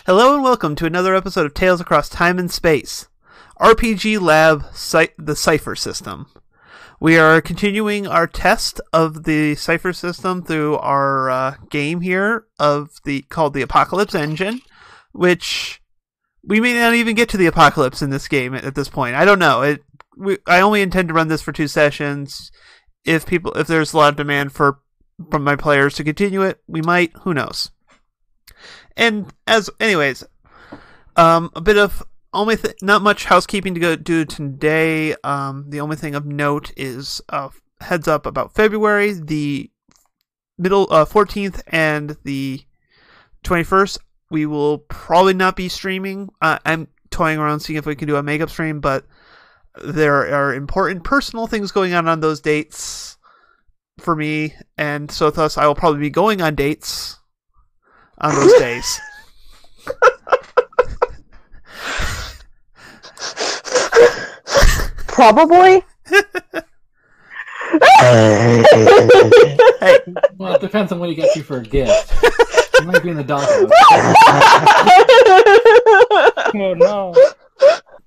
Hello and welcome to another episode of Tales Across Time and Space, RPG Lab, the Cypher system. We are continuing our test of the Cypher system through our game here called the Apocalypse Engine, which we may not even get to the apocalypse in this game at this point. I don't know. I only intend to run this for 2 sessions. If there's a lot of demand from my players to continue it, we might. Who knows? And anyways, a bit of not much housekeeping to go do today. The only thing of note is heads up about February, the middle 14th and the 21st. We will probably not be streaming. I'm toying around seeing if we can do a makeup stream, but there are important personal things going on those dates for me, and so thus I will probably be going on dates on those days. Probably. Hey. Well, it depends on what he gets you for a gift. You might be in the doghouse. Oh no.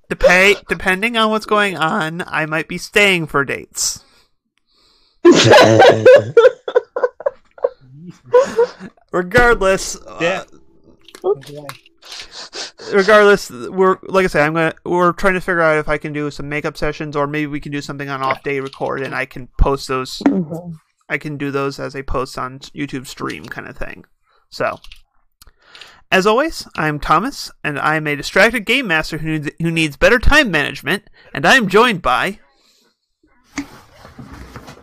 Depending on what's going on, I might be staying for dates. Regardless, we're trying to figure out if I can do some makeup sessions, or maybe we can do something on off day record, and I can post those. Mm-hmm. I can do those as a post on YouTube stream kind of thing. So, as always, I'm Thomas, and I'm a distracted game master who needs better time management, and I'm joined by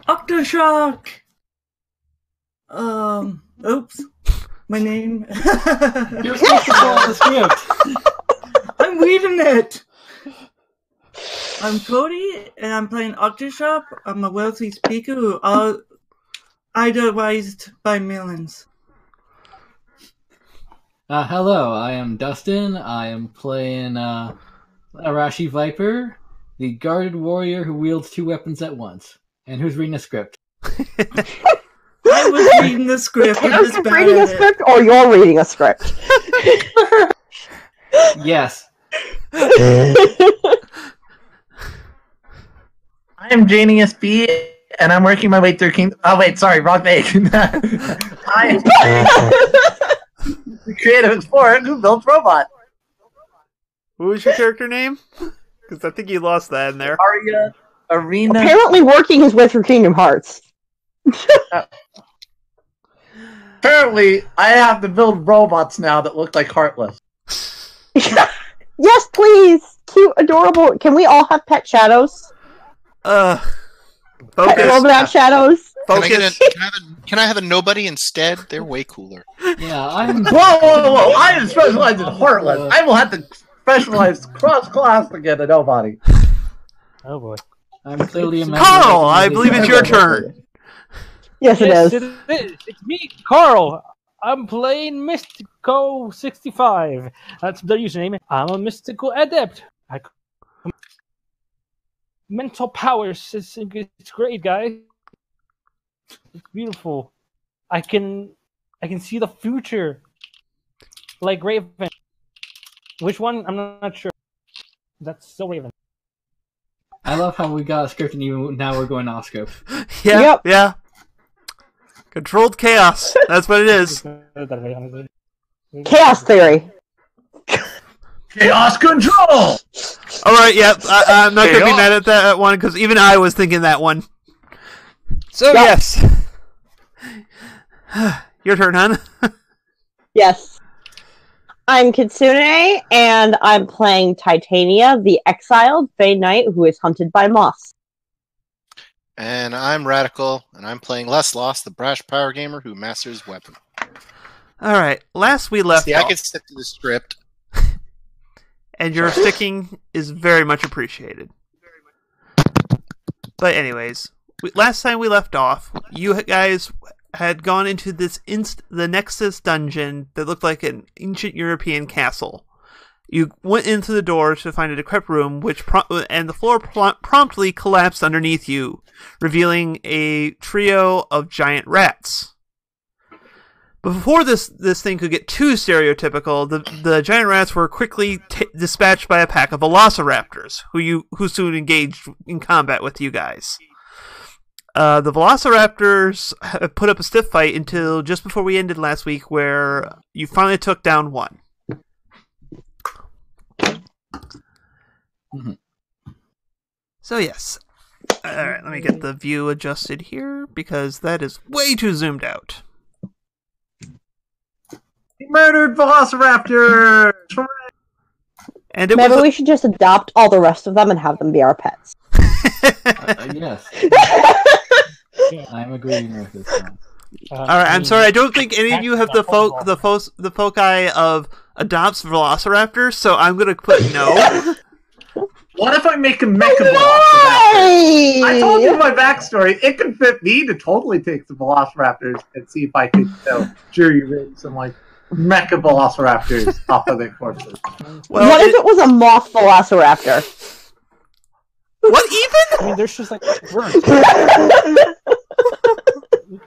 Octoshock. Oops. My name. You're supposed to follow the script. I'm reading it. I'm Cody, and I'm playing Octoshock. I'm a wealthy speaker who idolized by millions. Hello, I am Dustin. I am playing Arashi Viper, the guarded warrior who wields 2 weapons at once. And who's reading a script? I was reading the script. I'm reading a script, or you're reading a script. Yes. I am Janius B, and I'm working my way through Kingdom. Oh wait, sorry, wrong page. I am the creative explorer who builds robots. What was your character name? Because I think you lost that in there. Arya Arena. Apparently, working his way through Kingdom Hearts. Apparently, I have to build robots now that look like Heartless. Yes, please. Cute, adorable. Can we all have pet shadows? Focus. Pet robot shadows. Focus. Can I have a nobody instead? They're way cooler. Yeah, I'm... Whoa! I am specialized in Heartless. I will have to specialize cross-class to get a nobody. Oh boy. I'm clearly a Carl, I believe it's your turn. Yes, it is. It is. It's me, Carl. I'm playing Mystico65. That's the username. I'm a mystical adept. Mental powers. It's great, guys. It's beautiful. I can see the future. Like Raven. Which one? I'm not sure. That's so Raven. I love how we got a script and even now we're going off script. Yeah. Controlled chaos. That's what it is. Chaos theory. Chaos control! Alright, yep. I'm not going to be mad at that one, because even I was thinking that one. So, yes. Your turn, hon. Yes. I'm Kitsune, and I'm playing Titania, the exiled Fey Knight who is hunted by moths. And I'm Radical, and I'm playing Les Lost, the brash power gamer who masters weapon. Alright, last we left See, off. I can stick to the script. And your sticking is very much appreciated. But anyways, last time we left off, you guys had gone into this the Nexus dungeon that looked like an ancient European castle. You went into the door to find a decrepit room, and the floor promptly collapsed underneath you, revealing a trio of giant rats. Before this thing could get too stereotypical, the giant rats were quickly dispatched by a pack of velociraptors, who soon engaged in combat with you guys. The velociraptors put up a stiff fight until just before we ended last week, where you finally took down one. Mm-hmm. So yes. Alright, let me get the view adjusted here, because that is way too zoomed out. He murdered Velociraptor! And it Maybe was we should just adopt all the rest of them and have them be our pets. Yes. I'm agreeing with this one. Alright, I'm sorry, I don't think any of you have the foci of adopts velociraptors, so I'm gonna put no. What if I make a mecha Velociraptor? I told you my backstory. It could fit me to totally take the Velociraptors and see if I could jury rig some like mecha Velociraptors off of their corpses. Well, what if it was a moth velociraptor? What even? I mean, there's just like birds. we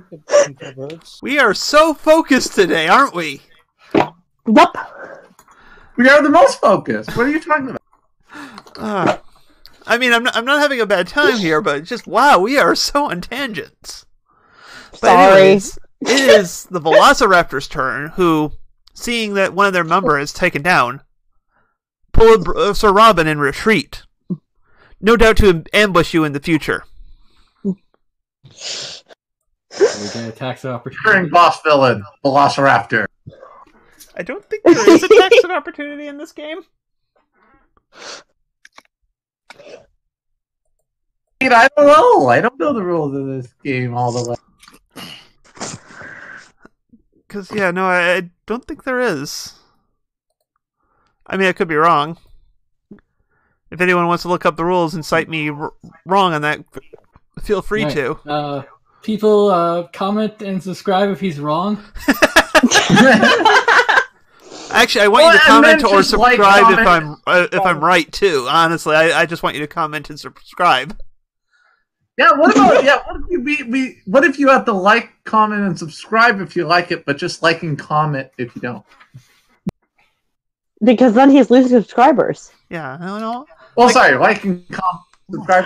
could kill birds. We are so focused today, aren't we? Yup. We are the most focused. What are you talking about? I mean, I'm not having a bad time here, but just wow, we are so on tangents. But Sorry. anyways, it is the Velociraptor's turn, who, seeing that one of their member is taken down, pulled Sir Robin in retreat. No doubt to ambush you in the future. We get attacks of opportunity. Current boss villain, Velociraptor. I don't think there is attacks of opportunity in this game. I don't know. I don't know the rules of this game all the way. Because, yeah, no, I don't think there is. I mean, I could be wrong. If anyone wants to look up the rules and cite me wrong on that, feel free to. People comment and subscribe if he's wrong. Actually, I want you to comment or subscribe comment. if I'm right too. Honestly, I just want you to comment and subscribe. Yeah. What about what if you have to like, comment, and subscribe if you like it, but just like and comment if you don't? Because then he's losing subscribers. Yeah, I don't know. Well, sorry, like and comment, subscribe.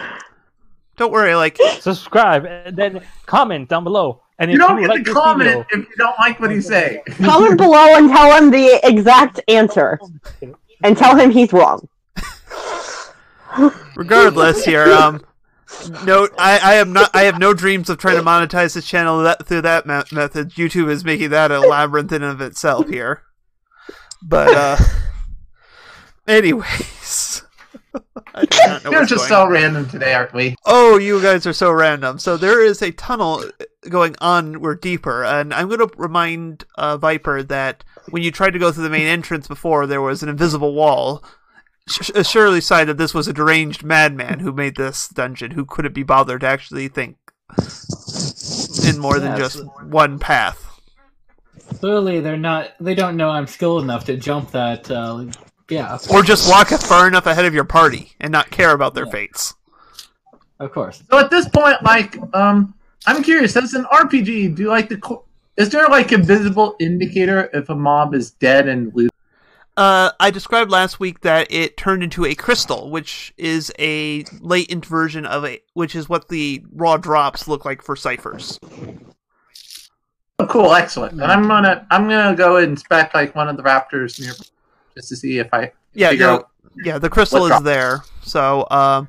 Don't worry, like Subscribe and then comment down below. And You if don't you get like to this comment video, if you don't like what he say. Comment below and tell him the exact answer. And tell him he's wrong. regardless, here, no, I have no dreams of trying to monetize this channel through that method. YouTube is making that a labyrinth in of itself here. But anyways. I do not know We're what's just going on. so random today, aren't we? Oh, you guys are so random. So there is a tunnel going onward deeper, and I'm going to remind Viper that when you tried to go through the main entrance before, there was an invisible wall. Surely sign that this was a deranged madman who made this dungeon, who couldn't be bothered to actually think in more than just one path. Clearly, they don't know I'm skilled enough to jump that gap. Or just walk far enough ahead of your party and not care about their fates. Of course. So at this point, like, I'm curious. As an RPG, is there like a visible indicator if a mob is dead and loose? I described last week that it turned into a crystal, which is a latent version of which is what the raw drops look like for ciphers. Oh, cool, excellent. And I'm gonna go inspect like one of the raptors near, just to see if I figure out. Yeah, the crystal is there. So,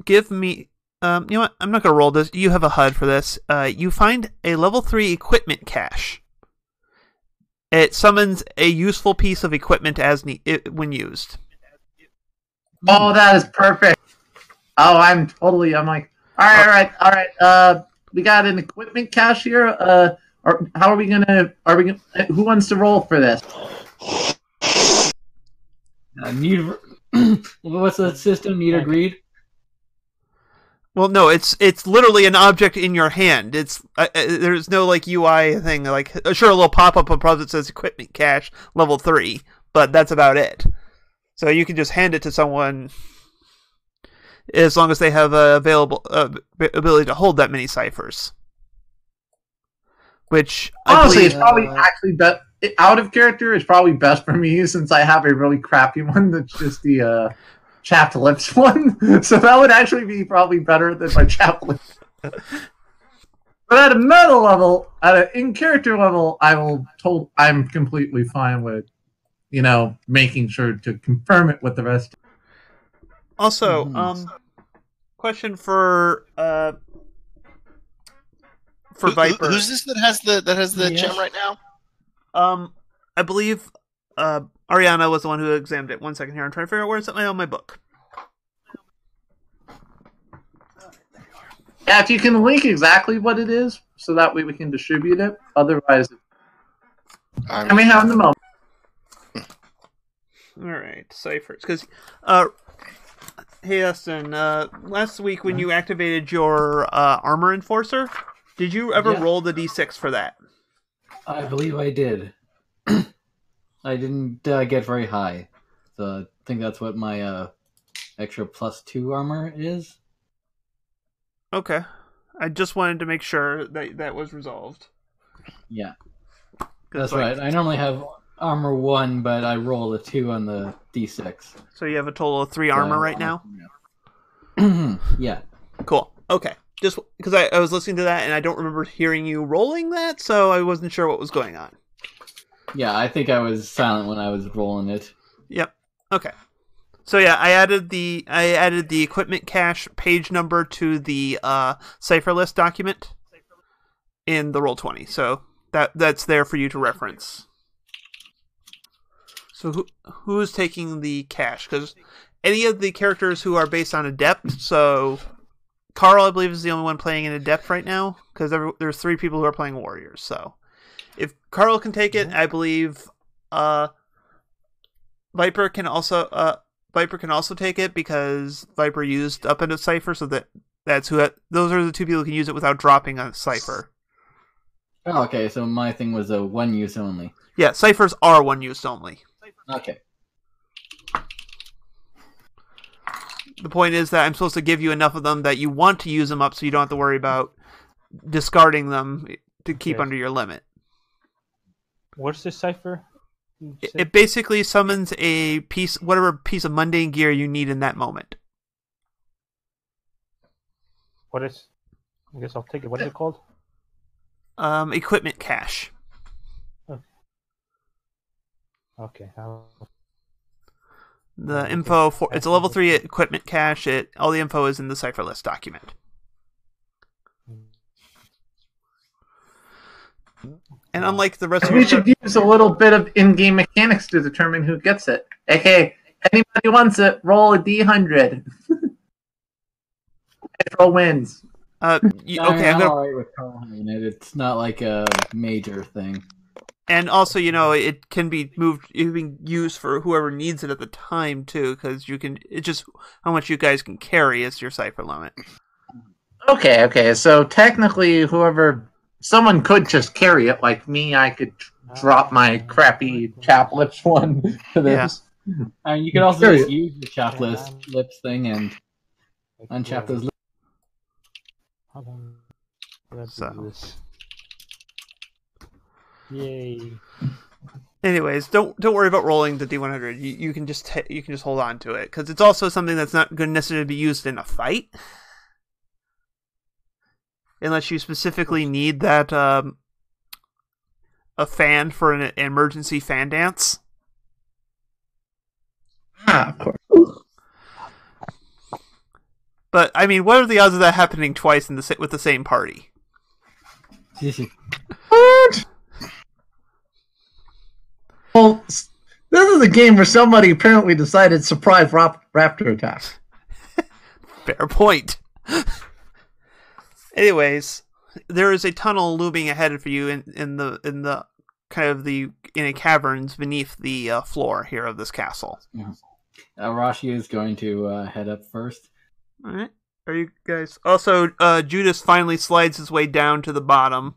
give me. You know what? I'm not gonna roll this. You have a HUD for this. You find a level 3 equipment cache. It summons a useful piece of equipment when used. Oh, that is perfect. Oh, I'm like, all right. We got an equipment cache here. Or how are we gonna? Who wants to roll for this? What's the system? Need or greed? Well, no, it's literally an object in your hand. It's there's no like UI thing. Like sure, a little pop up above that says equipment cache level 3, but that's about it. So you can just hand it to someone as long as they have available ability to hold that many ciphers. which Honestly, I it's probably actually out of character. It's probably best for me since I have a really crappy one that's just the chapped lips one. So that would actually be probably better than my chapped lips. But at a meta level, at an in character level, I'm completely fine with, making sure to confirm it with the rest. also question for Viper. Who's this that has the gem right now? I believe Ariana was the one who examined it. 1 second here. I'm trying to figure out where it's at on my book. Yeah, if you can link exactly what it is, so that way we can distribute it. Otherwise, I may have in the moment. All right, Cyphers. Because, hey, Dustin, last week when you activated your Armor Enforcer, did you ever roll the D6 for that? I believe I did. I didn't get very high. So I think that's what my extra +2 armor is. Okay. I just wanted to make sure that was resolved. Yeah. That's right. I normally have armor 1, but I roll a 2 on the D6. So you have a total of 3 armor right now? Yeah. Cool. Okay. Just because I was listening to that and I don't remember hearing you rolling that, so I wasn't sure what was going on. Yeah, I think I was silent when I was rolling it. Yep. Okay. So yeah, I added the equipment cache page number to the Cypher list document in the Roll20. So that's there for you to reference. So who's taking the cache? Because any of the characters who are based on Adept, so Carl, I believe, is the only one playing an Adept right now, because there's 3 people who are playing Warriors. So if Carl can take it, I believe Viper can also take it, because Viper used up into Cypher, so those are the 2 people who can use it without dropping on Cypher. Oh, okay, so my thing was a 1 use only. Yeah, Cyphers are 1 use only. Okay. The point is that I'm supposed to give you enough of them that you want to use them up, so you don't have to worry about discarding them to keep under your limit. What's this Cypher? It basically summons whatever piece of mundane gear you need in that moment. What is? I guess I'll take it. What is it called? Equipment cache. Okay. The info it's a level 3 equipment cache. All the info is in the Cypher list document. And unlike the rest of We should use a little bit of in-game mechanics to determine who gets it. Okay, anybody wants it, roll a D100. Roll wins. Okay, I'm alright with calling it. It's not like a major thing. And also, it can be moved, it can be used for whoever needs it at the time too, because it's just how much you guys can carry is your Cypher limit. Okay, so technically someone could just carry it, like me. I could drop my crappy chap lips one to this. Yeah. And you could also just use the chap lips thing and unchap those lips. So. Yay! Anyways, don't worry about rolling the D100. You can just hold on to it, because it's also something that's not going to necessarily be used in a fight, unless you specifically need that a fan for an emergency fan dance. Of course. But I mean, what are the odds of that happening twice with the same party? What? Well, this is a game where somebody apparently decided surprise raptor attack. Fair point. Anyways, there is a tunnel looming ahead for you in the kind of in a caverns beneath the floor here of this castle. Yeah. Arashi is going to head up first. All right. Are you guys also? Judas finally slides his way down to the bottom.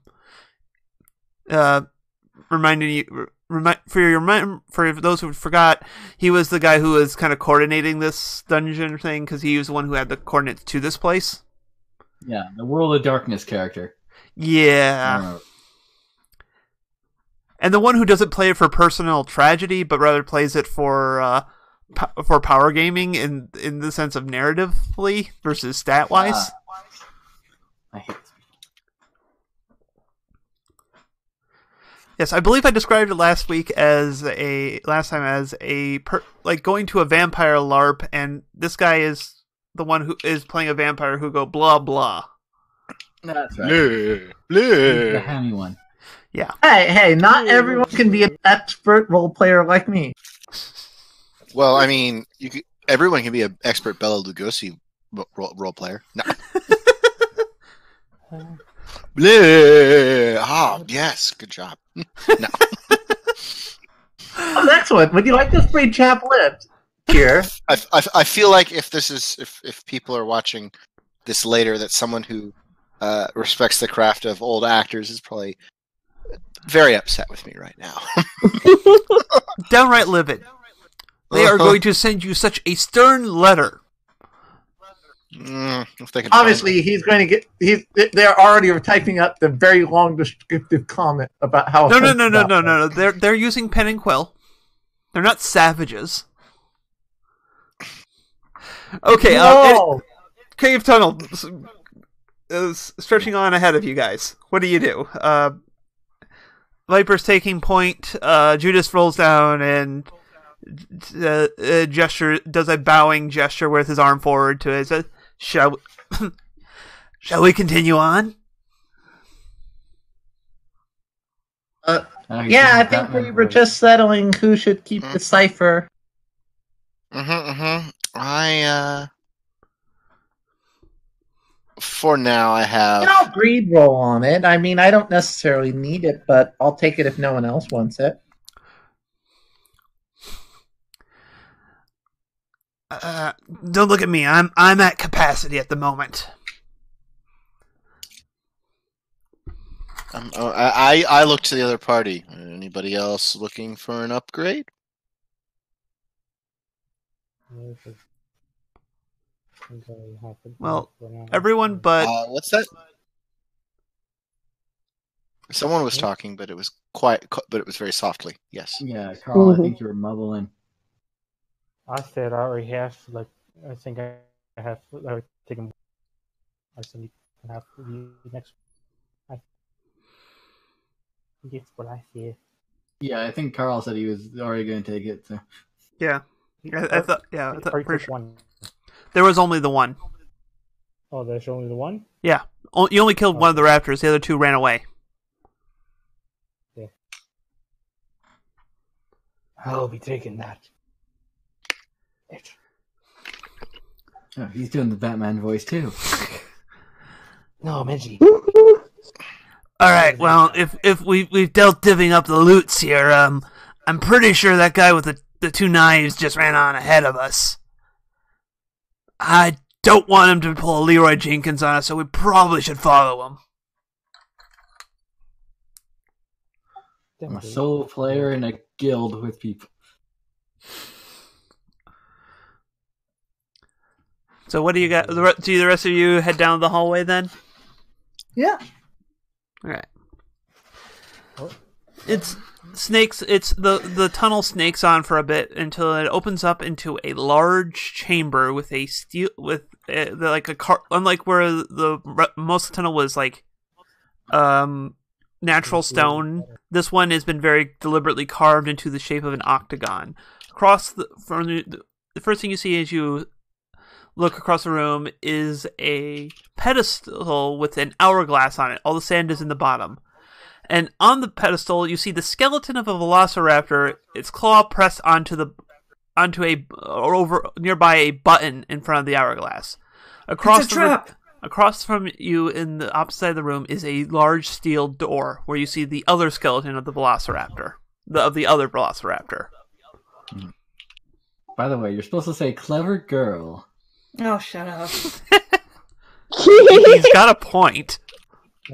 Reminding you, for those who forgot, he was the guy who was kind of coordinating this dungeon thing, because he was the one who had the coordinates to this place. Yeah, the World of Darkness character. Yeah. And the one who doesn't play it for personal tragedy, but rather plays it for power gaming in the sense of narratively versus stat wise. I hate this. Yes, I believe I described it last time as like going to a vampire LARP, and this guy is the one who is playing a vampire who go blah blah. That's right. Bleh, The bleh. hammy one. Yeah. Hey, not everyone can be an expert role player like me. Well, I mean, everyone can be an expert Bela Lugosi role player. No. Bleh. Ah, yes, good job. No. Oh, excellent. Would you like to spray chap lips here? I feel like if people are watching this later, that someone who respects the craft of old actors is probably very upset with me right now. Downright livid. They are going to send you such a stern letter. If they can Obviously, he's going to get. They're already typing up the very long descriptive comment about how. No. They're using pen and quill. They're not savages. Okay. Cave tunnel is stretching on ahead of you guys. What do? Viper's taking point. Judas rolls down and does a bowing gesture with his arm forward to it. Shall we continue on? Yeah, I think we were just settling who should keep the Cypher. For now, I have. I'll greed roll on it. I mean, I don't necessarily need it, but I'll take it if no one else wants it. Don't look at me. I'm at capacity at the moment. I look to the other party. Anybody else looking for an upgrade? Well, everyone but what's that? Someone was talking, but it was quiet. But it was very softly. Yes. Yeah, Carl, I think you were mumbling. I said I already have, like, I think I have taken. I said you can have the next. I think it's what I said. Yeah, I think Carl said he was already going to take it. So. yeah, I thought pretty sure. One. There was only the one. Oh, there's only the one? Yeah, you only killed one of the raptors. The other two ran away. Yeah. I'll be taking that. Oh, he's doing the Batman voice too. No, Menji. All right. Well, if we've dealt divvying up the loots here, I'm pretty sure that guy with the two knives just ran on ahead of us. I don't want him to pull a Leroy Jenkins on us, so we probably should follow him. I'm a solo player in a guild with people. So what do you got? Do the rest of you head down the hallway then? Yeah. All right. It's snakes. It's the tunnel snakes on for a bit until it opens up into a large chamber with a steel like a car. Unlike where most of the tunnel was like natural stone, this one has been very deliberately carved into the shape of an octagon. From the first thing you see as you look across the room is a pedestal with an hourglass on it. All the sand is in the bottom. And on the pedestal, you see the skeleton of a velociraptor, its claw pressed nearby a button in front of the hourglass. Across from you in the opposite side of the room is a large steel door where you see the other skeleton of the velociraptor. Of the other velociraptor. By the way, you're supposed to say clever girl. Oh, shut up. He's got a point.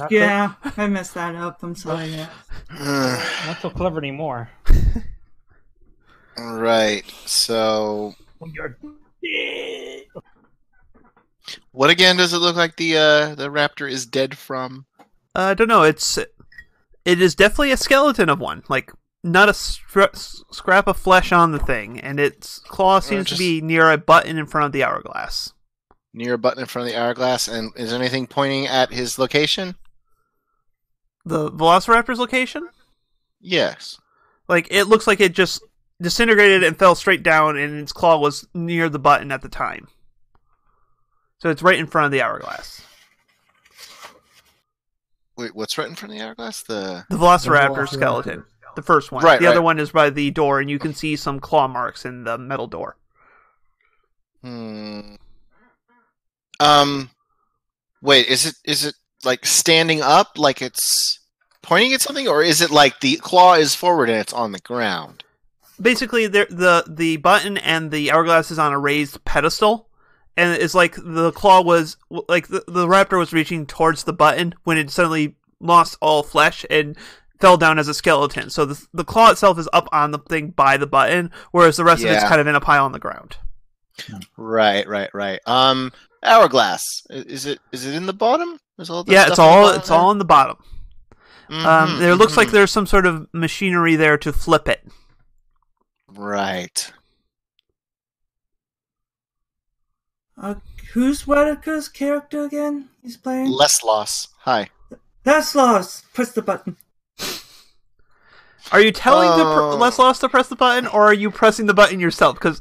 Yeah, I messed that up. I'm sorry. Yeah. Not so clever anymore. All right. So, what again does it look like the raptor is dead from? I don't know. It is definitely a skeleton of one, like not a scrap of flesh on the thing, and its claw seems to be near a button in front of the hourglass. Near a button in front of the hourglass, and is there anything pointing at his location? The Velociraptor's location? Yes. Like, it looks like it just disintegrated and fell straight down, and its claw was near the button at the time. So it's right in front of the hourglass. Wait, what's right in front of the hourglass? The Velociraptor skeleton. The first one. Right, the other one is by the door, and you can see some claw marks in the metal door. Wait, is it like standing up, like it's pointing at something, or is it like the claw is forward and it's on the ground? Basically, the button and the hourglass is on a raised pedestal, and it's like the claw was like the raptor was reaching towards the button when it suddenly lost all flesh and fell down as a skeleton. So the claw itself is up on the thing by the button, whereas the rest of it's kind of in a pile on the ground. Right. Hourglass. Is it in the bottom? It's all in the bottom. There looks like there's some sort of machinery there to flip it. Right. Who's Wedeka's character again? He's playing? Loss. Hi. That's lost. Press the button. Are you telling Loss to press the button, or are you pressing the button yourself? Because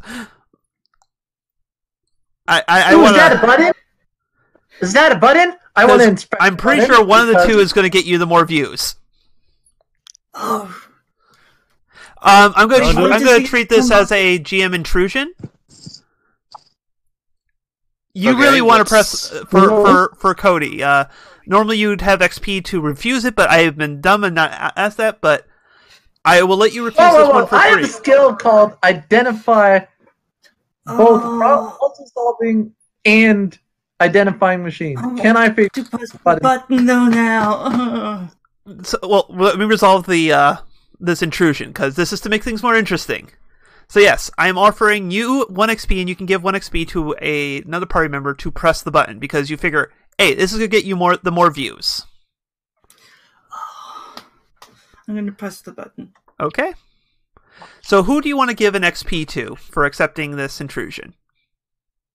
I want. Is that a button? Is that a button? I want to inspect. I'm pretty sure one of the two is going to get you the more views. Oh. I'm going to treat this as a GM intrusion. You really want to press for Cody. Normally you'd have XP to refuse it, but I have been dumb and not asked that. But I will let you refuse this one for free. I have a skill called Identify, both puzzle solving and identifying machine. Can I figure the button though now? So, let me resolve the this intrusion, because this is to make things more interesting. So yes, I am offering you 1 XP, and you can give 1 XP to another party member to press the button, because you figure, hey, this is going to get you the more views. I'm going to press the button. Okay. So who do you want to give an XP to for accepting this intrusion?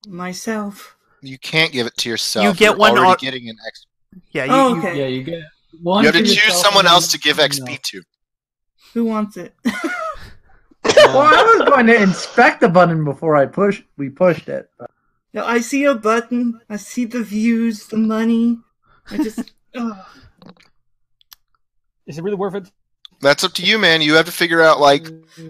Myself. You can't give it to yourself. You get one. Already getting an XP. Yeah. Okay. You get one. You have to choose someone else to give XP to. Who wants it? Well, I was going to inspect the button before we pushed it. But... No, I see a button. I see the views, the money. I just. Is it really worth it? That's up to you, man. You have to figure out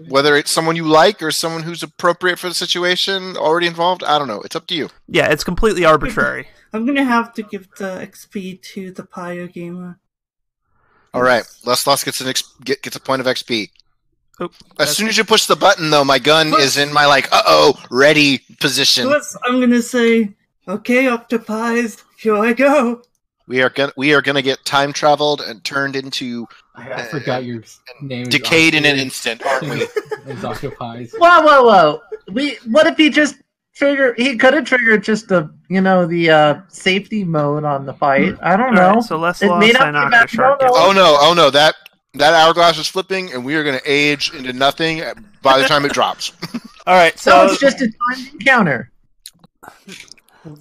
whether it's someone you like or someone who's appropriate for the situation, already involved. I don't know. It's up to you. Yeah, it's completely arbitrary. I'm gonna have to give the XP to the Pyro Gamer. All right, Les gets gets a point of XP. Oh, as soon as you push the button, though, my gun is in my ready position. I'm gonna say, okay, Octopies, here I go. We are gonna get time traveled and turned into. I forgot your name. Decayed in an instant, aren't we? It's Octopies. Whoa! What if he just triggered? He could have triggered just the safety mode on the fight. I don't know. Right, so let's sign off. Oh no! That hourglass is flipping, and we are going to age into nothing by the time it drops. All right, so it's just a timed encounter.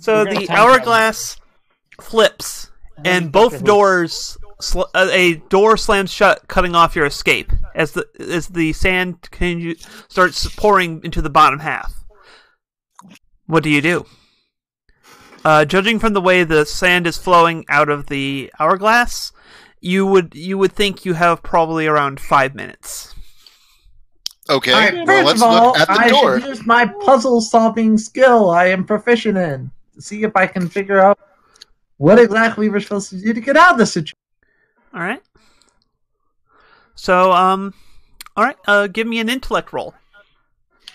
So the hourglass flips, and both doors. A door slams shut, cutting off your escape as the sand starts pouring into the bottom half. What do you do? Judging from the way the sand is flowing out of the hourglass, you would think you have probably around 5 minutes. Okay. All right, first let's of all, look at the door. I should use my puzzle-solving skill I am proficient in to see if I can figure out what exactly we're supposed to do to get out of this situation. All right. So, all right. Give me an intellect roll.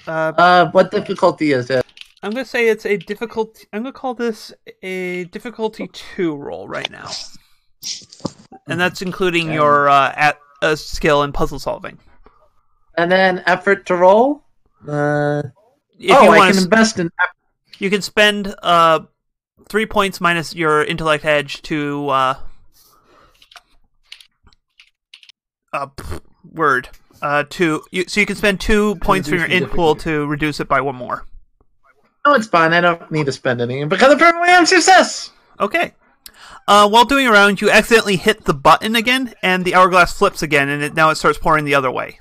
What difficulty is it? I'm gonna say it's a difficulty. I'm gonna call this a difficulty 2 roll right now, and that's including your skill in puzzle solving. And then effort to roll. I can invest in. You can spend 3 points minus your intellect edge to. word. So you can spend 2 points from your int pool to reduce it by 1 more. Oh, it's fine. I don't need to spend any because apparently I'm success. Okay. While doing a round, you accidentally hit the button again, and the hourglass flips again, and now it starts pouring the other way.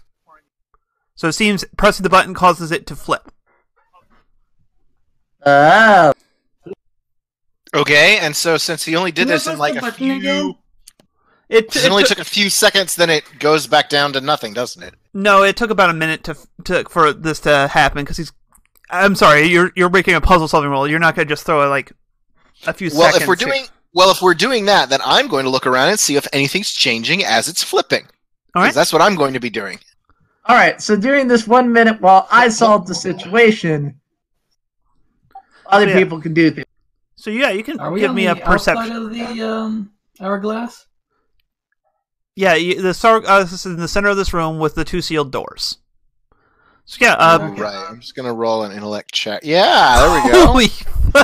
So it seems pressing the button causes it to flip. Oh. Okay, and so since he only did this in like a few... It only took a few seconds, then it goes back down to nothing, doesn't it? No, it took about a minute for this to happen, because he's... I'm sorry, you're breaking a puzzle-solving roll. You're not going to just throw like a few seconds. If we're doing that, then I'm going to look around and see if anything's changing as it's flipping. All right. That's what I'm going to be doing. All right. So during this 1 minute, while I solve the situation, other people can do things. So yeah, you can give me a perception. Outside of the hourglass? Yeah, this is in the center of this room with the 2 sealed doors. So yeah, right. I'm just gonna roll an intellect check. Yeah, there we go.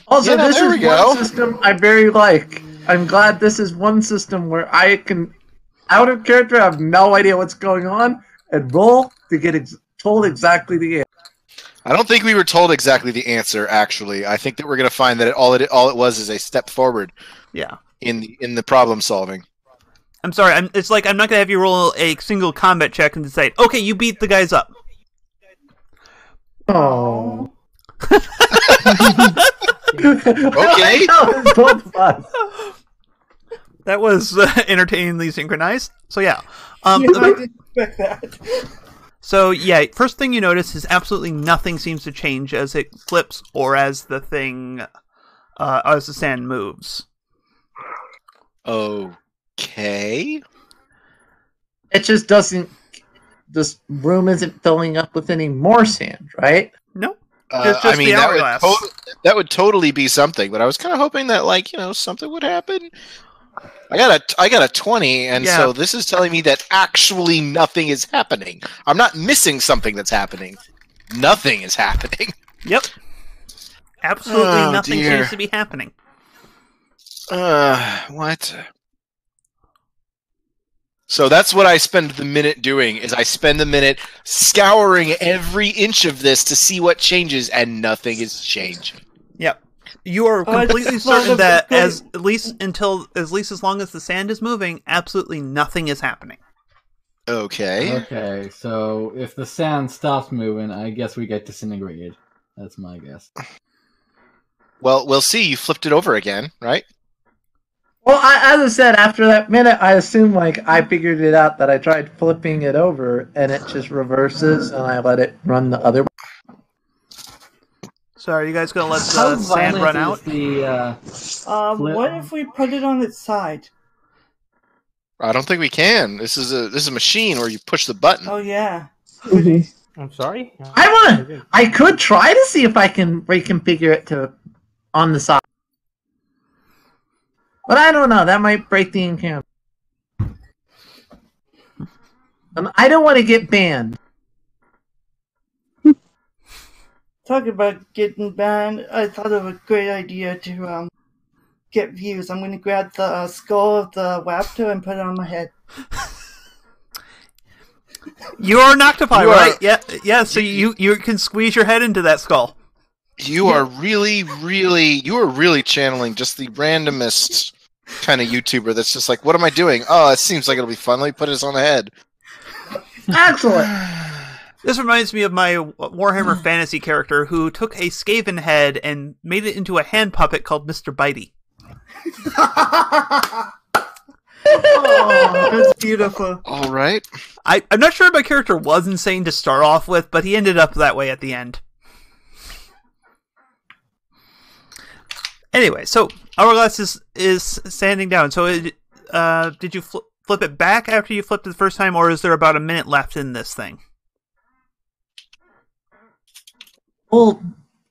Also, this is one system I very like. I'm glad this is one system where I can, out of character, have no idea what's going on, and roll to get told exactly the answer. I don't think we were told exactly the answer. Actually, I think that we're gonna find that all it was is a step forward. Yeah. In the problem solving. I'm sorry. It's like I'm not gonna have you roll a single combat check and decide, okay, you beat the guys up. Oh. Okay. That was entertainingly synchronized. So yeah. I didn't expect that. So yeah, first thing you notice is absolutely nothing seems to change as it flips or as the thing, as the sand moves. Okay. It just doesn't. This room isn't filling up with any more sand, right? No. Just I mean, that would totally be something, but I was kind of hoping that, like, something would happen. I got a 20, and so this is telling me that actually nothing is happening. I'm not missing something that's happening. Nothing is happening. Yep. Absolutely nothing seems to be happening. What? So that's what I spend the minute doing, is I spend the minute scouring every inch of this to see what changes, and nothing is changing. Yep. You are completely certain that as least as long as the sand is moving, absolutely nothing is happening. Okay. Okay, so if the sand stops moving, I guess we get disintegrated. That's my guess. Well, we'll see. You flipped it over again, right? Well, as I said, after that minute, I assume I figured it out that I tried flipping it over and it just reverses, and I let it run the other way. So are you guys going to let the sand run out? What if we put it on its side? I don't think we can. This is a machine where you push the button. Oh yeah. I'm sorry. I could try to see if I can reconfigure it to on the side, but I don't know. That might break the encounter. I don't want to get banned. Talking about getting banned, I thought of a great idea to get views. I'm going to grab the skull of the raptor and put it on my head. You're an octopi, right? Yeah. So you can squeeze your head into that skull. You are really channeling just the randomest kind of YouTuber that's just like, what am I doing? Oh, it seems like it'll be fun. Let me put this on the head. Excellent. This reminds me of my Warhammer Fantasy character who took a Skaven head and made it into a hand puppet called Mr. Bitey. Oh, that's beautiful. All right. I'm not sure my character was insane to start off with, but he ended up that way at the end. Anyway, so Hourglass is sanding down. So did you flip it back after you flipped it the first time, or is there about a minute left in this thing? Well,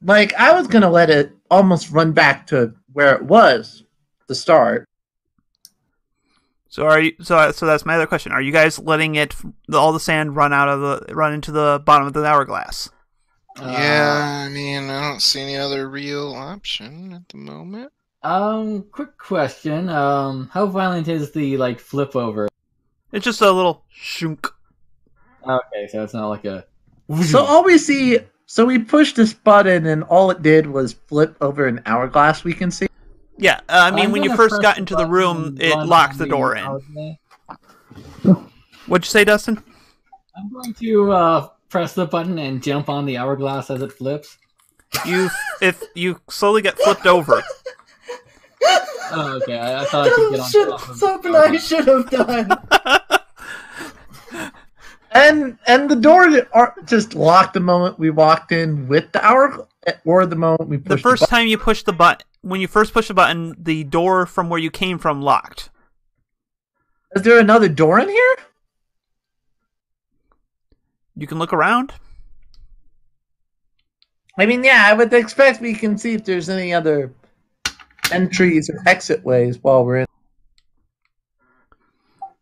I was going to let it almost run back to where it was to start. So so that's my other question. Are you guys letting all the sand run into the bottom of the hourglass? Yeah, I mean, I don't see any other real option at the moment. Quick question. How violent is the flip over? It's just a little shunk. Okay, so it's not like a. So all we see, so we pushed this button, and all it did was flip over an hourglass. We can see. Yeah, I mean, when you first got into the room, it locked the door in. What'd you say, Dustin? I'm going to press the button and jump on the hourglass as it flips. If you slowly get flipped over. Oh, okay. I thought I could get on top of Something I should have done. And the door just locked the moment we walked in with the hour, or the moment we pushed the first time you push the button. When you first push the button, the door from where you came from locked. Is there another door in here? You can look around. I mean, yeah, I would expect we can see if there's any other entries or exit ways while we're in.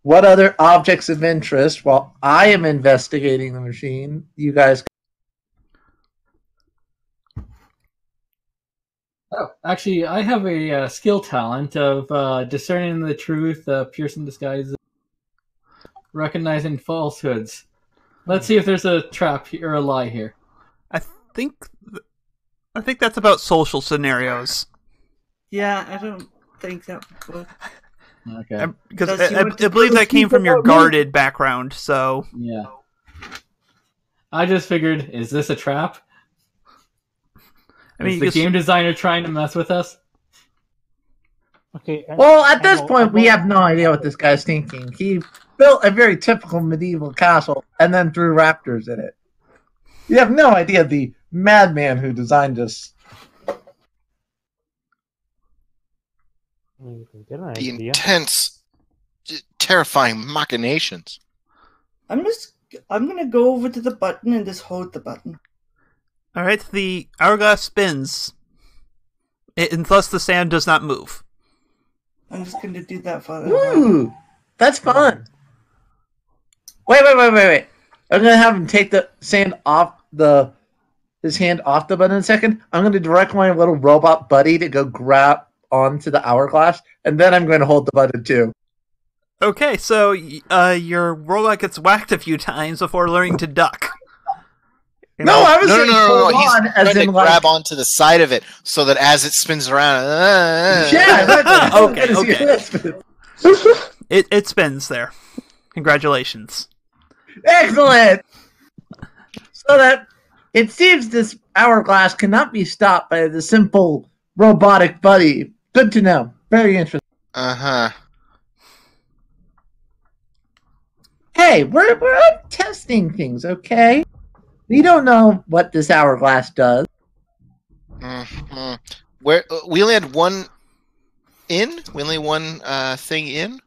What other objects of interest, while I am investigating the machine, you guys... Oh, actually, I have a skill talent of discerning the truth, piercing disguises, recognizing falsehoods. Let's see if there's a trap or a lie here. I think that's about social scenarios. Yeah, I don't think that would. Okay. Because I believe that came from your guarded background, so... Yeah. I just figured, is this a trap? I mean, is the game designer trying to mess with us? Okay. Well, at this point, we have no idea what this guy's thinking. He built a very typical medieval castle and then threw raptors in it. You have no idea the madman who designed this. The intense, terrifying machinations. I'm gonna go over to the button and just hold the button. All right, the hourglass spins, and thus the sand does not move. I'm just gonna do that for Ooh, that's fun. Wait. I'm gonna have him take the sand off his hand off the button in a second. I'm gonna direct my little robot buddy to go grab onto the hourglass, and then I'm going to hold the button too. Okay, so your robot gets whacked a few times before learning to duck. No, I was saying hold on, He's trying to grab onto the side of it so that as it spins around. Yeah. Okay. It spins there. Congratulations. Excellent. So that it seems this hourglass cannot be stopped by the simple robotic buddy. Good to know. Very interesting. Uh-huh. Hey, we're testing things, okay? We don't know what this hourglass does. Mm-hmm. We only had one in? We only one thing in?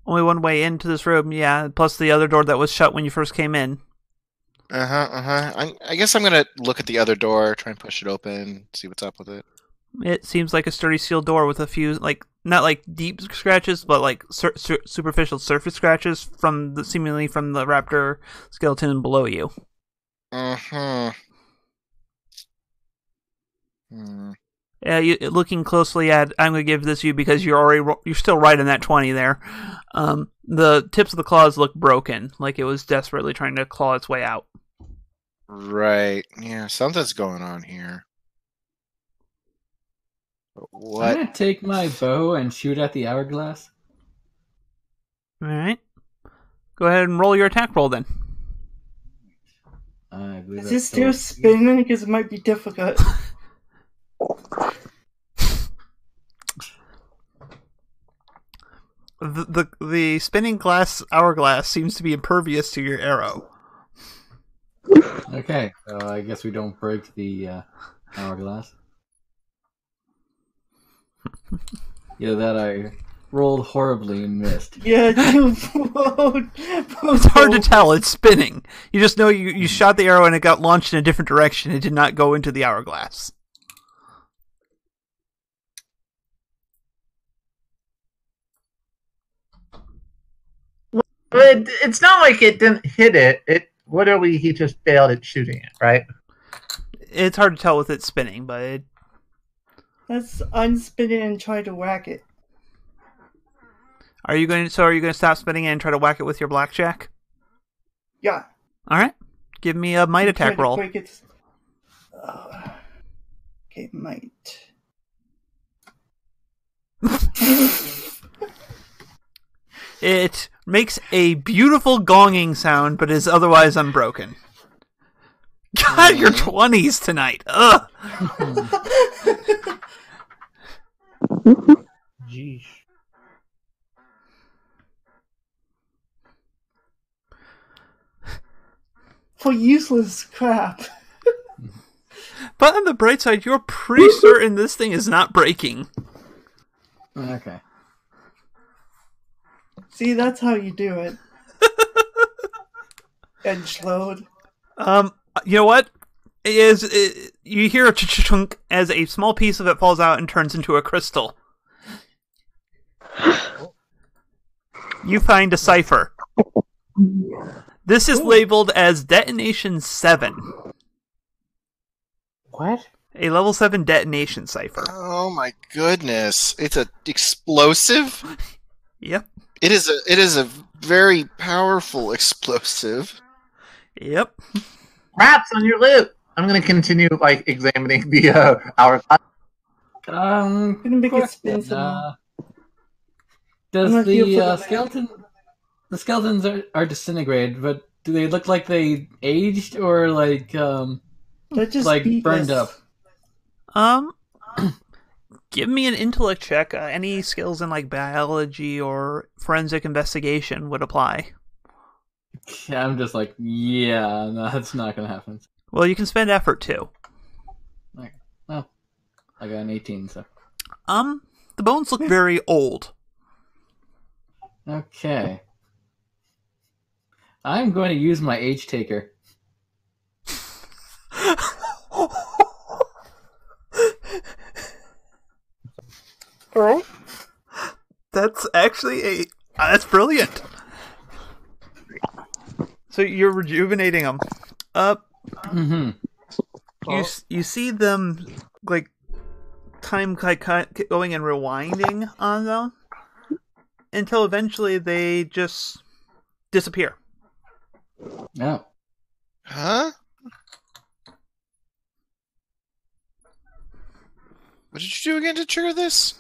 Only one way into this room, yeah. Plus the other door that was shut when you first came in. I guess I'm gonna look at the other door, try and push it open, see what's up with it. It seems like a sturdy steel door with a few, not like deep scratches, but like superficial surface scratches seemingly from the raptor skeleton below you. Mm-hmm. Yeah, looking closely at, I'm going to give this to you because you're still right in that 20 there. The tips of the claws look broken, like it was desperately trying to claw its way out. Right. Yeah, something's going on here. What? I'm gonna take my bow and shoot at the hourglass. All right. Go ahead and roll your attack roll then. Is this still spinning? Because it might be difficult. The spinning glass hourglass seems to be impervious to your arrow. Okay, so I guess we don't break the hourglass. Yeah, that I rolled horribly and missed. Yeah, it's hard to tell. It's spinning. You just know you shot the arrow and it got launched in a different direction. It did not go into the hourglass. But it's not like it didn't hit it. He just failed at shooting it, right? It's hard to tell with it spinning, but Let's unspin it and try to whack it. Are you going to stop spinning it and try to whack it with your blackjack? Yeah. All right. Give me a might attack roll. Okay, might. It makes a beautiful gonging sound, but is otherwise unbroken. God, your 20s tonight. Ugh. Jeez. For useless crap. But on the bright side, you're pretty certain this thing is not breaking. Okay. See, that's how you do it. Edge load. You know what? You hear a chunk as a small piece of it falls out and turns into a crystal. You find a Cypher. This is labeled as Detonation 7. What? A level 7 detonation Cypher. Oh my goodness! It's a explosive. Yep. It is a very powerful explosive. Yep. Rats on your loot. I'm gonna continue examining the hourglass. Gonna make it spin some. Does the skeleton? The skeletons are disintegrated, but do they look like they aged or They're just burned up? Give me an intellect check. Any skills in biology or forensic investigation would apply. Yeah, I'm just no, that's not gonna happen. Well, you can spend effort too. Okay. Well, I got an 18, so. The bones look very old. Okay. I'm going to use my age taker. What? That's actually that's brilliant. So you're rejuvenating them. Mm-hmm. You see them time going and rewinding on them until eventually they just disappear. Oh. Huh? What did you do again to trigger this?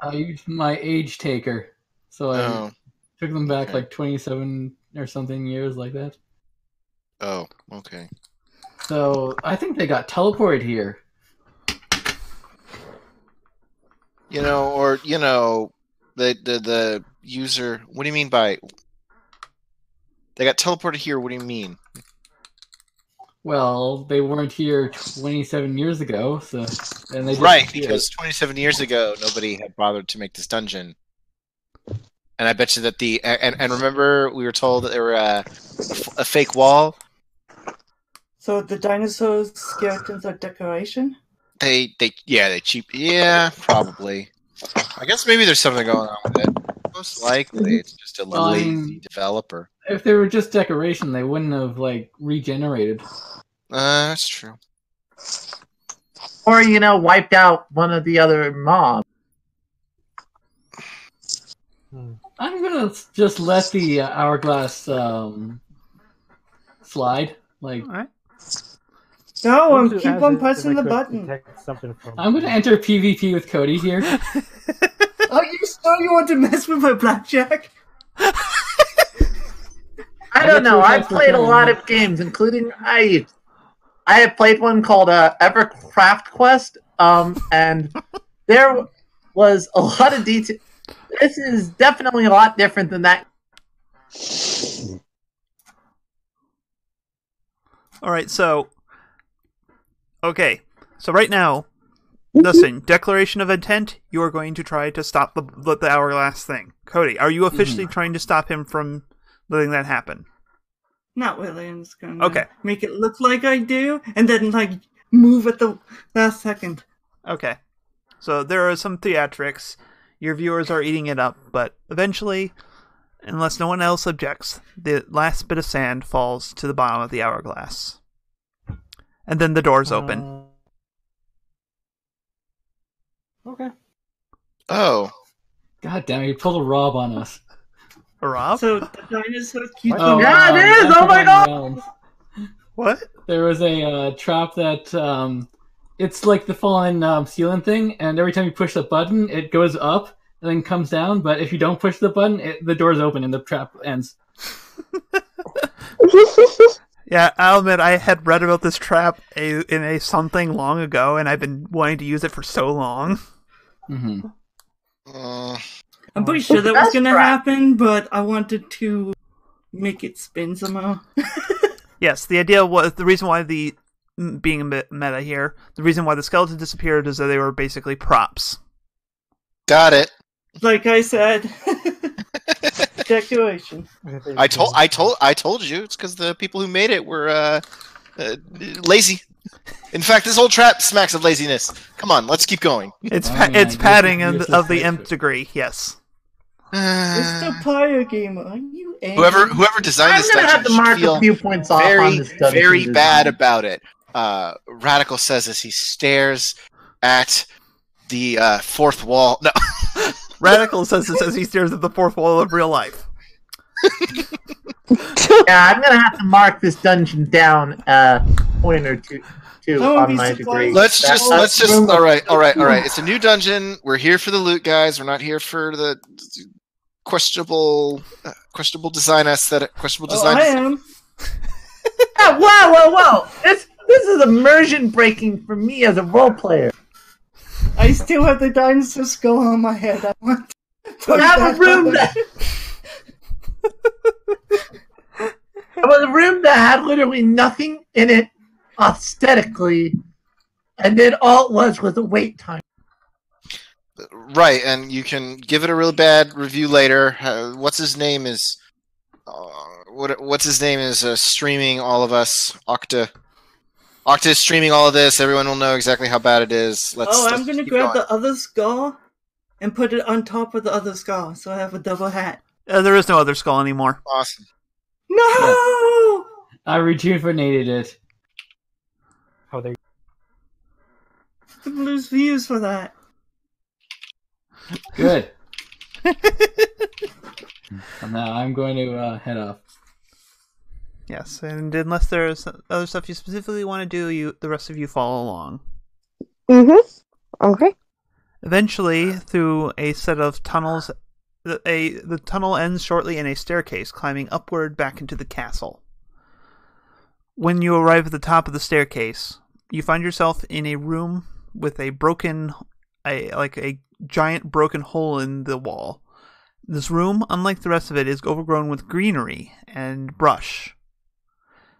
I used my age taker, so I took them back 27 or something years like that. Oh, okay. So I think they got teleported here. The user. What do you mean by? They got teleported here. What do you mean? Well, they weren't here 27 years ago, so and they right because 27 years ago nobody had bothered to make this dungeon, and I bet you that and remember we were told that there were a fake wall. So the dinosaurs skeletons are decoration? They cheap. Yeah, probably. I guess maybe there's something going on with it. Most likely, it's just a lazy developer. If they were just decoration, they wouldn't have regenerated. That's true. Or wiped out one of the other mobs. I'm gonna just let the hourglass slide. All right. No, I'm keep on pressing the button. I'm gonna enter PvP with Cody here. Are you sure you want to mess with my blackjack? I don't know. I've played a lot of games, including I have played one called Evercraft Quest, and there was a lot of detail. This is definitely a lot different than that. All right, so right now, listen, declaration of intent, you are going to try to stop the hourglass thing. Cody, are you officially trying to stop him from letting that happen? Not really. I'm just gonna make it look like I do, and then move at the last second. Okay. So there are some theatrics. Your viewers are eating it up, but eventually, unless no one else objects, the last bit of sand falls to the bottom of the hourglass. And then the doors open. Okay. Oh. God damn it, you pulled a Rob on us. A Rob? So the dinosaur keeps Oh, Yeah, it is! Oh my god! Realms. What? There was a trap that it's like the fallen ceiling thing, and every time you push the button, it goes up and then comes down. But if you don't push the button, the door's open and the trap ends. Yeah, I'll admit I had read about this trap in a something long ago, and I've been wanting to use it for so long. Mm-hmm. I'm pretty sure that was gonna happen, but I wanted to make it spin somehow. Yes, the idea was the reason why being a bit meta here. The reason why the skeleton disappeared is that they were basically props. Got it. Like I said, decoration. I told you. It's because the people who made it were lazy. In fact, this whole trap smacks of laziness. Come on, let's keep going. It's padding of the nth degree. Yes. It's the Pyre Gamer. Are you angry? Whoever designed this I'm gonna dungeon have to mark a few points off on this dungeon. very bad about it. Radical says as he stares at the fourth wall. No, Radical says this as he stares at the fourth wall of real life. Yeah, I'm gonna have to mark this dungeon down a point or two on my degree. Let's just. All right. It's a new dungeon. We're here for the loot, guys. We're not here for the questionable design aesthetic. Questionable design. I am. Yeah, whoa! This is immersion breaking for me as a role player. I still have the dinosaur skull on my head. I want to have a room that. It was a room that had literally nothing in it aesthetically, and then all it was a wait time. Right, and you can give it a real bad review later. What's his name is streaming all of us. Octa is streaming all of this. Everyone will know exactly how bad it is. I'm gonna grab the other skull and put it on top of the other skull, so I have a double hat. There is no other skull anymore. Awesome. No! I rejuvenated it. Oh, there. I lose views for that. Good. Now I'm going to head off. Yes, and unless there's other stuff you specifically want to do, the rest of you follow along. Mm-hmm. Okay. Eventually, through a set of tunnels, the tunnel ends shortly in a staircase climbing upward back into the castle. When you arrive at the top of the staircase, you find yourself in a room with a giant broken hole in the wall. This room, unlike the rest of it, is overgrown with greenery and brush.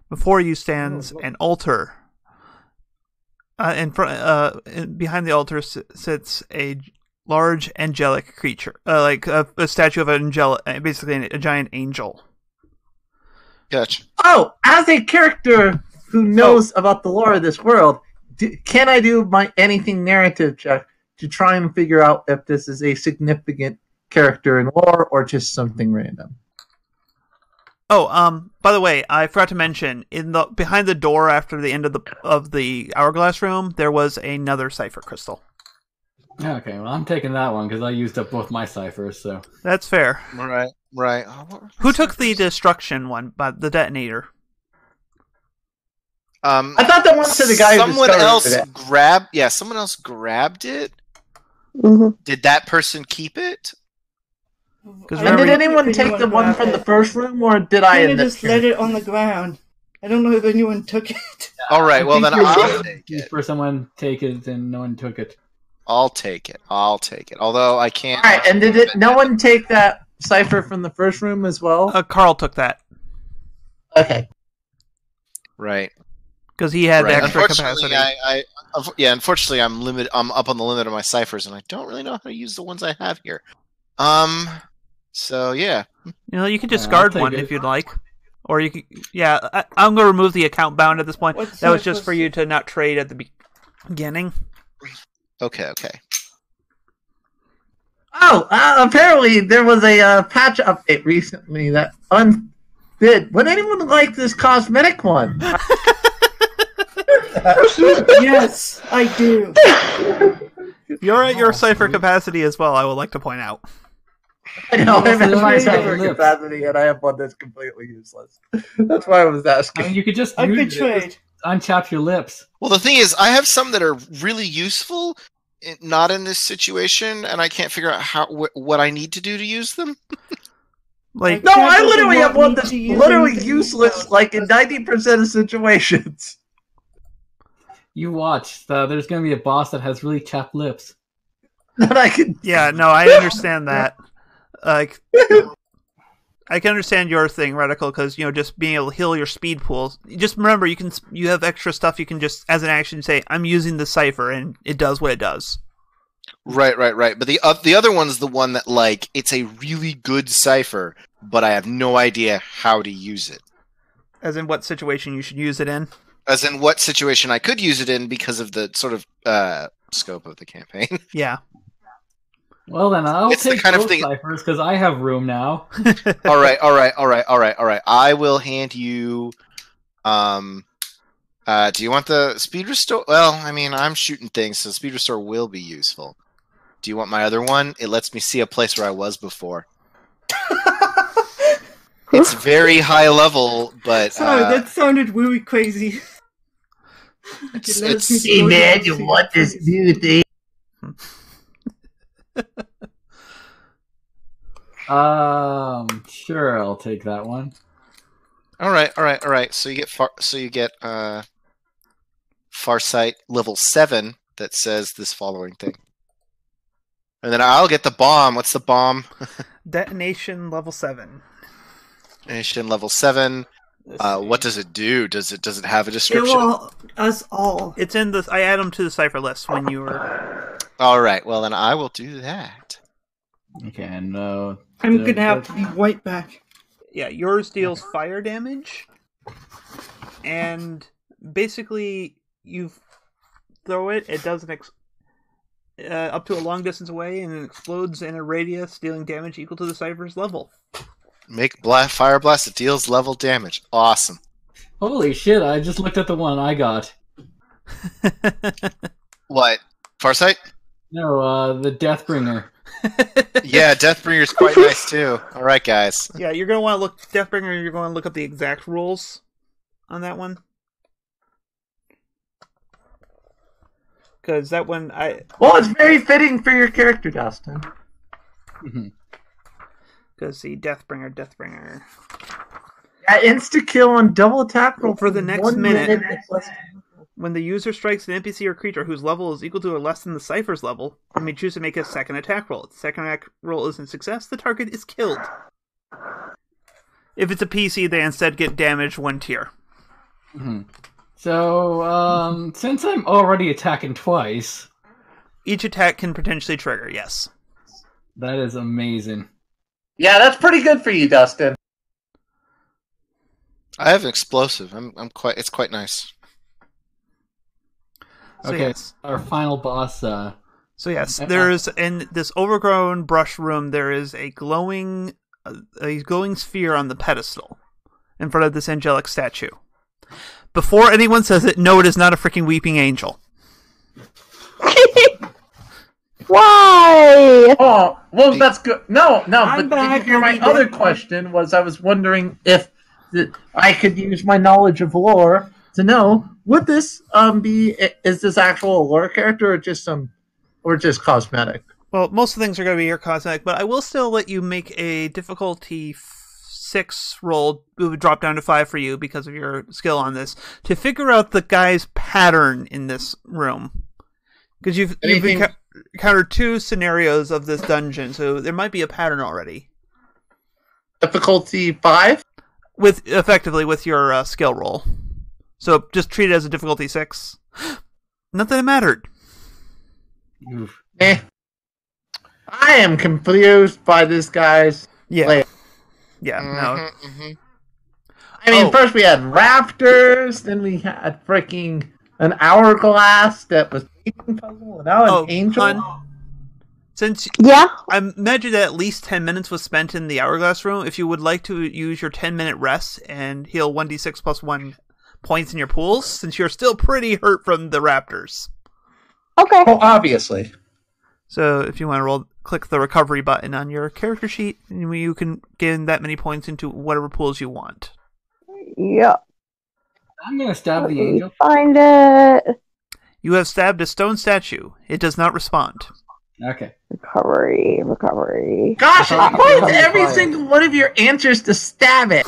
Before you stands an altar. Behind the altar sits a large angelic creature, like a statue of basically a giant angel. Gotcha. Oh, as a character who knows about the lore of this world, can I do my anything narrative check to try and figure out if this is a significant character in lore or just something random? Oh, by the way, I forgot to mention behind the door after the end of the hourglass room, there was another Cypher crystal. Okay, well I'm taking that one because I used up both my ciphers. So that's fair. Right. Who took the destruction one, the detonator? I thought that went to the guy. Someone else grabbed it. Mm-hmm. Did that person keep it? And did anyone take the one from the first room, or did I just let it on the ground? I don't know if anyone took it. All right, well then I'll take it. For someone take it and no one took it. I'll take it. Although I can't. All right, and no one take that Cypher from the first room as well? Carl took that. Okay. Right. Because he had extra capacity. Unfortunately, I'm up on the limit of my ciphers, and I don't really know how to use the ones I have here. So yeah. You can discard one if you'd like, or you can. Yeah, I'm going to remove the account bound at this point. That was just for you to not trade at the beginning. Okay. Oh, apparently there was a patch update recently that undid. Would anyone like this cosmetic one? Yes, I do. You're at your Cypher capacity as well, I would like to point out. I know, I'm at my Cypher capacity, and I have one that's completely useless. That's why I was asking. I mean, you could just I could trade. Untap your lips. Well, the thing is, I have some that are really useful, not in this situation, and I can't figure out what I need to do to use them. Like, no, I literally have one that's literally useless, like in 90% of situations. You watch. There's going to be a boss that has really chapped lips. That I can. Yeah, no, I understand that. Like, I can understand your thing, Radical, because just being able to heal your speed pools. Just remember, you have extra stuff. You can just, as an action, say, "I'm using the Cypher," and it does what it does. Right. But the other one's the one that, like, it's a really good Cypher, but I have no idea how to use it. As in what situation you should use it in? As in what situation I could use it in because of the sort of scope of the campaign. Yeah. Well, then I'll take both ciphers because I have room now. All right. I will hand you. Do you want the speed restore? Well, I mean, I'm shooting things, so speed restore will be useful. Do you want my other one? It lets me see a place where I was before. It's very high level, but sorry, that sounded really crazy. Hey man, you want this new thing? Sure, I'll take that one. All right. So you get Farsight level 7 that says this following thing, and then I'll get the bomb. What's the bomb? Detonation level 7. Detonation level 7. What does it do? Does it have a description? It will us all. It's in the. I add them to the Cypher list when you were. All right. Well, then I will do that. Okay, and I'm gonna have to be right back. Yeah, yours deals fire damage, and basically you throw it. It does up to a long distance away, and it explodes in a radius, dealing damage equal to the Cypher's level. Make fire blast that deals level damage. Awesome. Holy shit! I just looked at the one I got. What? Farsight? No, the Deathbringer. Yeah, Deathbringer's quite nice too. All right, guys. Yeah, you're gonna want to look Deathbringer. You're going to look up the exact rules on that one, because that one Well, it's very fitting for your character, Dustin. Because the Deathbringer. Yeah, insta kill on double attack roll for the next minute. When the user strikes an NPC or creature whose level is equal to or less than the Cypher's level, they may choose to make a second attack roll. If the second attack roll is a success, the target is killed. If it's a PC, they instead get damaged 1 tier. So, since I'm already attacking twice... Each attack can potentially trigger, yes. That is amazing. Yeah, that's pretty good for you, Dustin. I have an explosive. It's quite nice. So okay, yes. Our final boss. So yes, there's in this overgrown brush room. There is a glowing sphere on the pedestal in front of this angelic statue. Before anyone says it, no, it is not a freaking weeping angel. Why? Oh, well, that's good. No, I'm but back, here my other question was, I was wondering if I could use my knowledge of lore to know, would this is this actual a lore character or just cosmetic? Well, most of the things are going to be your cosmetic, but I will still let you make a difficulty 6 roll. It would drop down to 5 for you because of your skill on this, to figure out the guy's pattern in this room. Because you've encountered 2 scenarios of this dungeon, so there might be a pattern already. Difficulty 5? Effectively with your skill roll. So just treat it as a difficulty 6. Not that it mattered. I am confused by this guy's layout. Yeah, no. I mean, first we had raptors, then we had freaking an hourglass that was puzzle, and now an angel. Since I imagine that at least 10 minutes was spent in the hourglass room, if you would like to use your 10-minute rest and heal 1d6 plus 1 points in your pools, since you're still pretty hurt from the raptors. Okay. Oh, obviously. So if you want to roll, click the recovery button on your character sheet, and you can gain that many points into whatever pools you want. Yep. I'm gonna stab the angel. Find it. You have stabbed a stone statue. It does not respond. Okay. Recovery. Gosh, it Uh-huh. points every single one of your answers to stab it.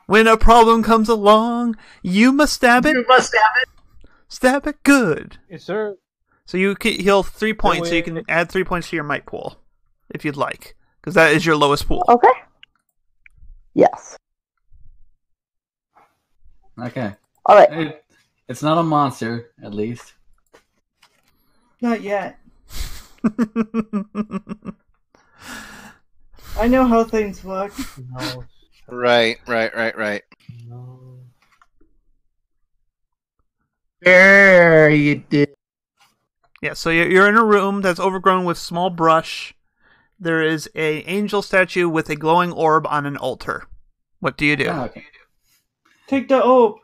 When a problem comes along, you must stab it. You must stab it. Stab it good. Yes, sir. So you can heal 3 points, so you can add 3 points to your might pool, if you'd like, because that is your lowest pool. Okay. Yes. Okay. All right. It's not a monster, at least. Not yet. I know how things work. No. Right. No. There you did. Yeah, so you're in a room that's overgrown with small brush. There is a angel statue with a glowing orb on an altar. What do you do? Oh, okay. Take the orb.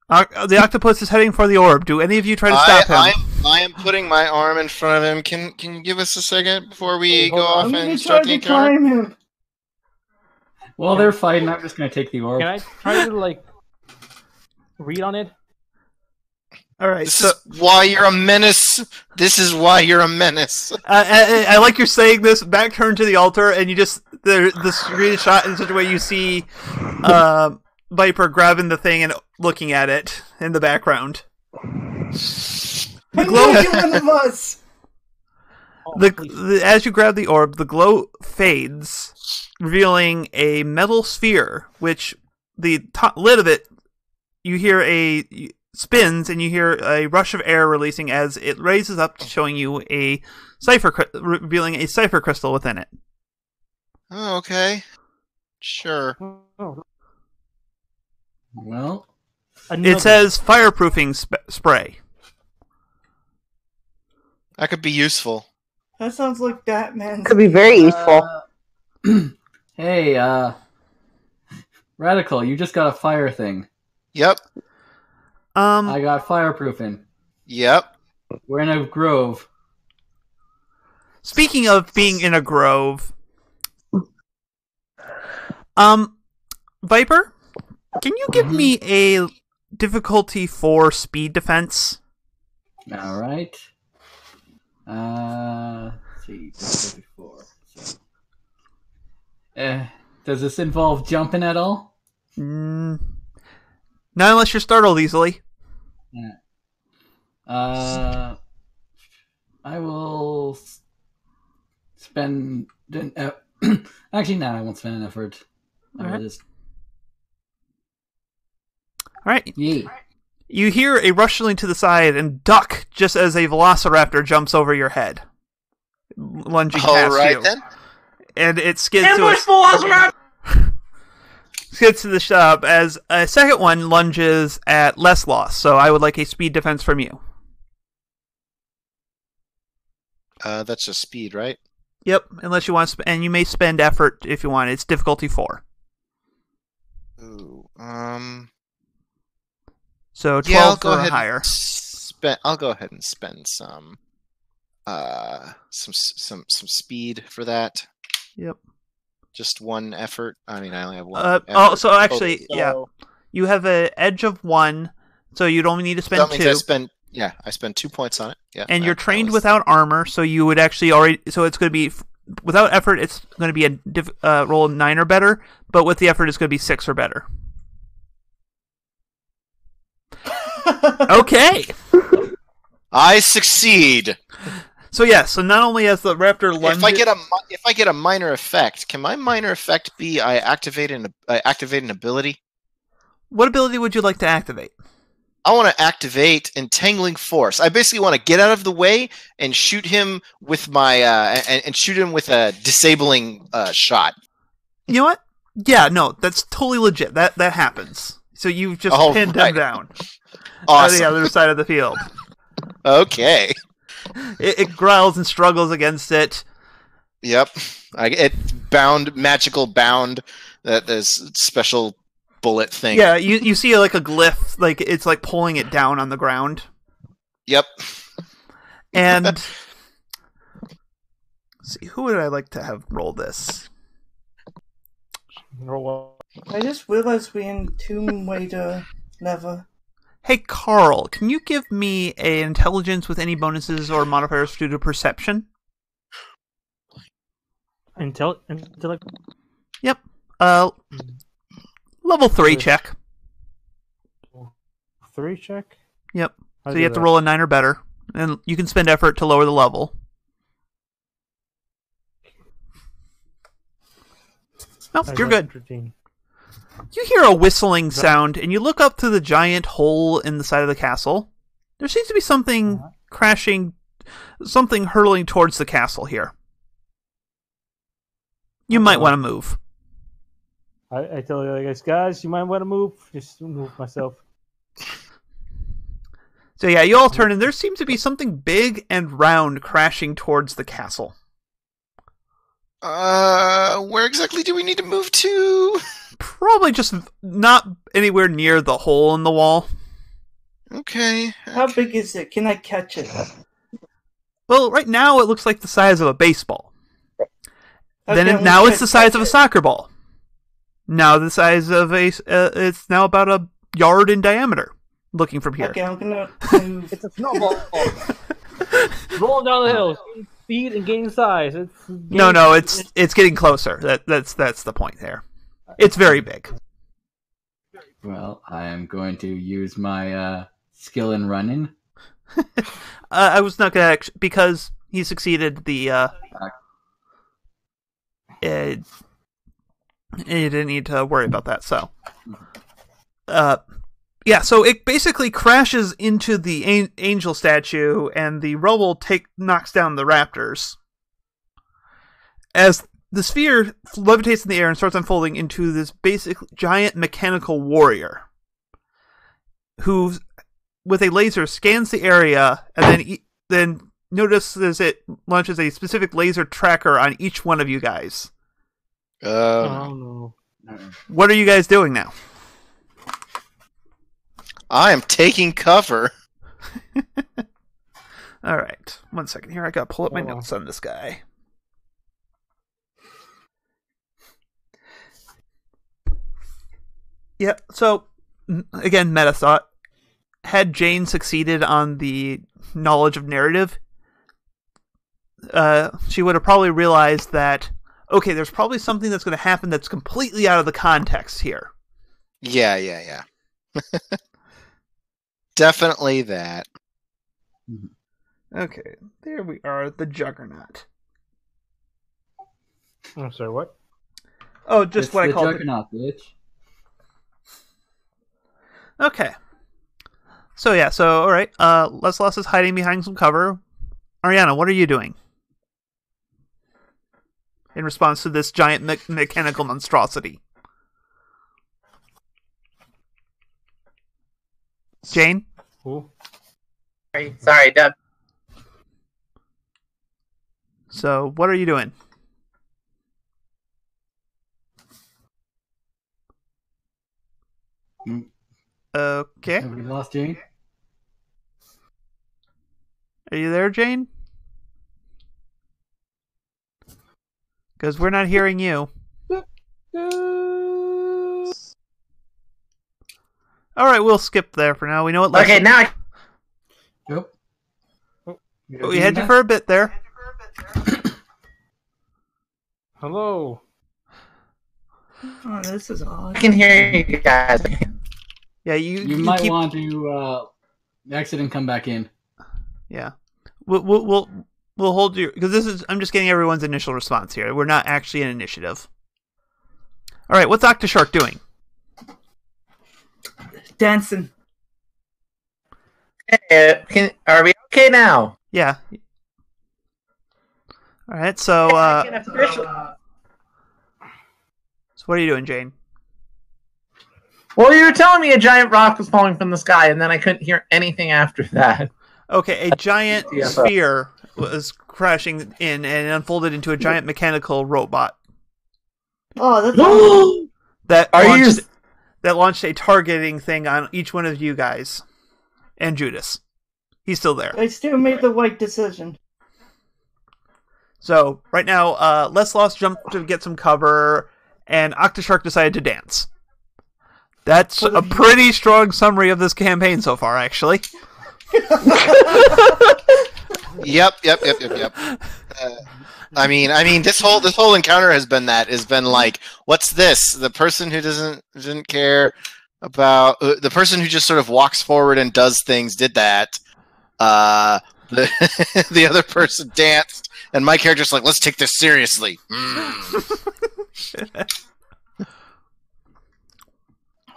The octopus is heading for the orb. Do any of you try to stop him? I am putting my arm in front of him. Can you give us a second before we go off I'm and gonna start try the to encounter? climb him. Well, they're fighting. I'm just gonna take the orb. Can I try to like read on it? All right. This So is why you're a menace. This is why you're a menace. I like you're saying this. Back turn to the altar, and you just the screen is shot in such a way you see Viper grabbing the thing and looking at it in the background. I'm gonna get one of us. As you grab the orb, the glow fades, revealing a metal sphere, which the top lid of it, you hear spins, and you hear a rush of air releasing as it raises up, showing you a revealing a Cypher crystal within it. Oh, okay. Sure. Oh, Well, It says fireproofing spray. That could be useful. That sounds like Batman. Could be very useful. Hey, Radical, you just got a fire thing. Yep. I got fireproofing. Yep. We're in a grove. Speaking of being in a grove, Viper, can you give me a difficulty 4 speed defense? All right. Let's see. Difficulty 4. So, does this involve jumping at all? Not unless you're startled easily. Yeah. I will spend actually, no, I won't spend an effort. I will just. All right. Yeah. You hear a rustling to the side and duck just as a velociraptor jumps over your head, lunging past All right you. then. And it skids Ambush velociraptor! skids to the shop as a second one lunges at less loss. So I would like a speed defense from you. That's just speed, right? Yep, unless you want to, and you may spend effort if you want. It's difficulty 4. Ooh. So 12 Yeah, I'll go or ahead higher. I'll go ahead and spend some speed for that. Yep. Just one effort. I mean, I only have one. So actually, yeah, you have an edge of 1, so you'd only need to spend that means 2. I spend 2 points on it. Yeah, And you're trained without armor, so you would actually already. So it's going to be without effort. It's going to be a roll 9 or better, but with the effort, it's going to be 6 or better. Okay. I succeed. So yeah. So not only as the raptor lunges, If I get a minor effect, can my minor effect be I activate an ability? what ability would you like to activate? I want to activate Entangling Force. I basically want to get out of the way and shoot him with my and shoot him with a disabling shot. You know what? Yeah, no, that's totally legit. That happens. So you've just pinned him down on the other side of the field. Okay. It growls and struggles against it. Yep. Magical bound. That is special bullet thing. Yeah, you see like a glyph, like it's like pulling it down on the ground. Yep. And let's see, who would I like to have roll this? I just realized we're in Tomb Raider level. Hey, Carl, can you give me an intelligence with any bonuses or modifiers due to perception? Intellect. Yep. Level 3 check. 3 check? Yep. So you have to roll a 9 or better, and you can spend effort to lower the level. Nope, you're good. 13. You hear a whistling sound, and you look up to the giant hole in the side of the castle. There seems to be something crashing, something hurtling towards the castle here. You might want to move. I tell you guys, you might want to move. Just move myself. So yeah, you all turn, and there seems to be something big and round crashing towards the castle. Where exactly do we need to move to? Probably just not anywhere near the hole in the wall. Okay. How big is it? Can I catch it? Well, right now it looks like the size of a baseball. Okay, Now it's the size of a soccer ball. Now the size of it's now about a yard in diameter. Looking from here. Okay, I'm gonna move. It's a snowball. Rolling down the hill. Speed and gain size. It's getting closer. That's the point there. It's very big. Well, I am going to use my skill in running. I was not gonna because he succeeded the. You didn't need to worry about that. So, yeah. So it basically crashes into the angel statue, and the rubble knocks down the raptors. As the sphere levitates in the air and starts unfolding into this basic giant mechanical warrior, who, with a laser, scans the area and then notices it launches a specific laser tracker on each one of you guys. Oh no! What are you guys doing now? I am taking cover. All right, 1 second here. I gotta pull up my notes on this guy. Yeah. So again, meta thought. Had Jane succeeded on the knowledge of narrative, she would have probably realized that, okay, there's probably something that's going to happen that's completely out of the context here. Yeah. Definitely that. Okay, there we are, the Juggernaut. I'm sorry, what? Oh, just what I called it. Juggernaut, bitch. Okay. So yeah, all right. Leslos is hiding behind some cover. Ariana, what are you doing in response to this giant mechanical monstrosity? Jane? Who? Sorry, Deb. So, what are you doing? Okay. Have we lost Jane? Are you there, Jane? Because we're not hearing you. Alright, we'll skip there for now. We know what. Okay, now I... Yep. We had you for a bit there. Hello. Oh, this is odd. can hear you guys. Yeah, You might want to exit and come back in. Yeah, we'll hold you because I'm just getting everyone's initial response here. We're not actually an initiative. All right, what's Octoshark doing? Dancing. Hey, are we okay now? Yeah. All right, so so what are you doing, Jane? Well, you were telling me a giant rock was falling from the sky, and then I couldn't hear anything after that. Okay, a giant sphere was crashing in and unfolded into a giant mechanical robot. Oh, that's awesome. That launched a targeting thing on each one of you guys and Judas. He's still there. I still made the right decision. So, right now, Les Lost jumped to get some cover, and Octoshark decided to dance. That's a pretty strong summary of this campaign so far, actually. Yep. I mean, this whole encounter has been like, what's this? The person who didn't care about the person who just sort of walks forward and does things did that. The other person danced, and my character's like, let's take this seriously.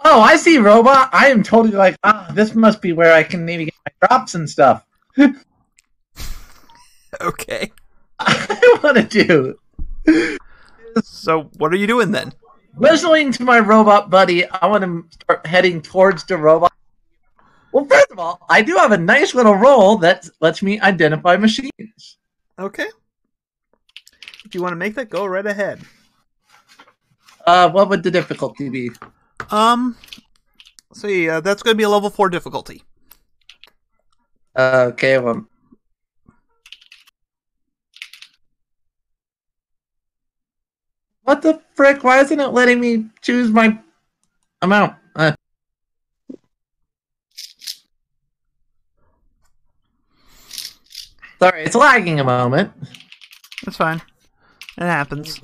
Oh, I see, robot. I am totally like, this must be where I can maybe get my drops and stuff. Okay. I want to do. So, what are you doing then? Listening to my robot buddy, I want to start heading towards the robot. Well, first of all, I do have a nice little roll that lets me identify machines. Okay. If you want to make that, go right ahead. What would the difficulty be? See, that's going to be a level 4 difficulty. Okay, well. What the frick? Why isn't it letting me choose my amount? Sorry, it's lagging a moment. That's fine. It happens.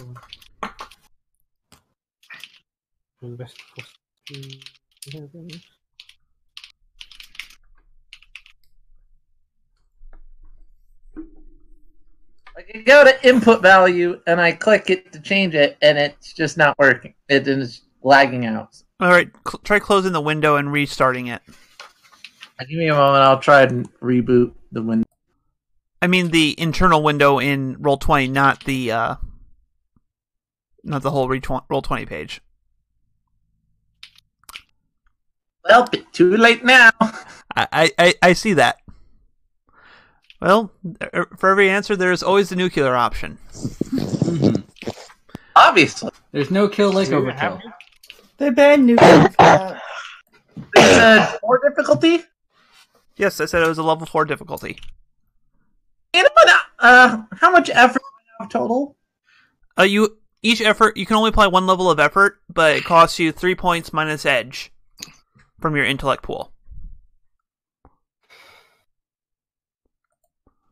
I can go to input value and I click it to change it, and it's just not working. It is lagging out. All right, try closing the window and restarting it. Give me a moment. I'll try and reboot the window. I mean the internal window in Roll20, not the whole Roll20 page. Well, too late now. I see that. Well, for every answer, there's always the nuclear option. Mm-hmm. Obviously. There's no kill like overkill. They banned nuclear for that. They said 4 difficulty? Yes, I said it was a level 4 difficulty. You know what? How much effort do I have total? Each effort, you can only apply 1 level of effort, but it costs you 3 points minus edge from your intellect pool.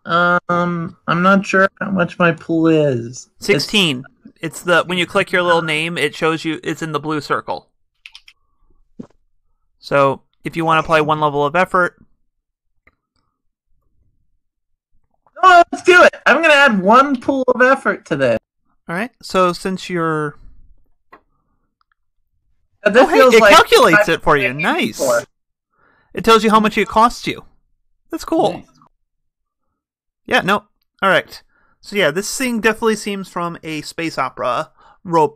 I'm not sure how much my pool is. 16. It's when you click your little name, it shows you it's in the blue circle. So if you want to apply 1 level of effort. Oh, let's do it. I'm going to add 1 pool of effort to this. All right. So since you're, It calculates it for you. Nice. It tells you how much it costs you. That's cool. Nice. Yeah, no. All right. So yeah, this thing definitely seems from a space opera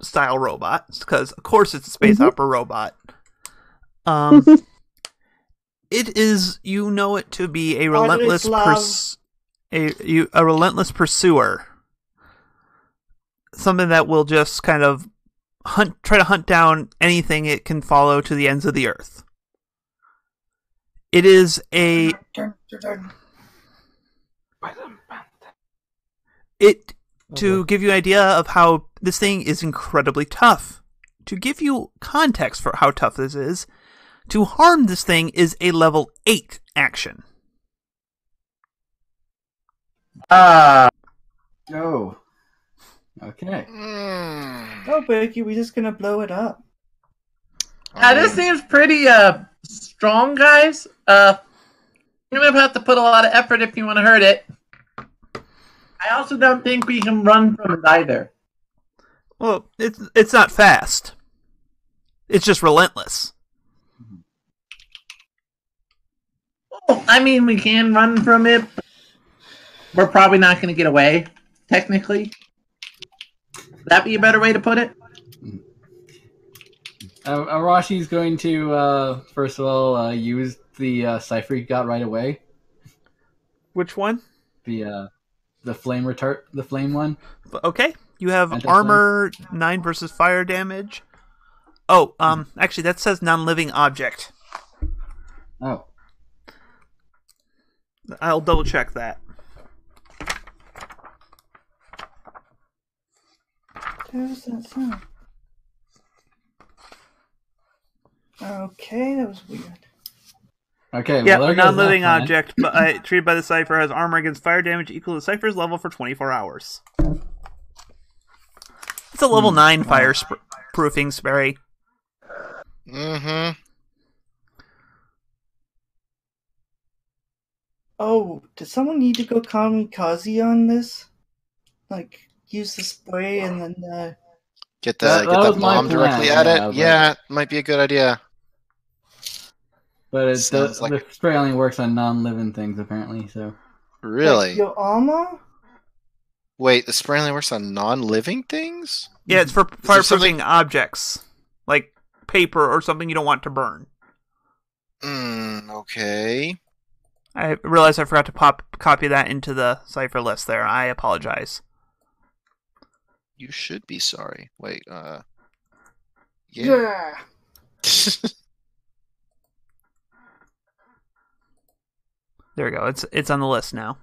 style robot, because of course it's a space opera robot. It is, you know it to be a relentless a relentless pursuer. Something that will just kind of try to hunt down anything it can follow to the ends of the earth. It is a to give you an idea of how this thing is incredibly tough. To give you context for how tough this is, to harm this thing is a level 8 action. Oh. Okay. Oh, Berkey, we're just gonna blow it up. This seems pretty strong, guys. You're gonna have to put a lot of effort if you want to hurt it. I also don't think we can run from it either. Well, it's not fast. It's just relentless. Well, I mean, we can run from it. But we're probably not going to get away, technically. Would that be a better way to put it? Arashi's going to, first of all, use the Cypher he got right away. Which one? The flame retard, the flame one. Okay, you have Anti-flame. armor 9 versus fire damage. Oh, actually, that says non-living object. Oh. I'll double check that. There's that sound. Okay, that was weird. Okay, Yeah, well, a there goes non-living that plan. object treated by the Cypher has armor against fire damage equal to Cypher's level for 24 hours. It's a level 9 fire proofing spray. Mm-hmm. Oh, does someone need to go kamikaze on this? Like, use the spray and then, Get That the was my bomb directly plan, at yeah, it. but- Yeah, might be a good idea. But Sounds like the spray only works on non-living things, apparently, so... Really? like your armor? Wait, the spray only works on non-living things? Yeah, it's for there fireproofing objects, like paper or something you don't want to burn. Okay. I realized I forgot to copy that into the Cypher list there. I apologize. You should be sorry. Wait, yeah. Yeah. There we go. It's on the list now.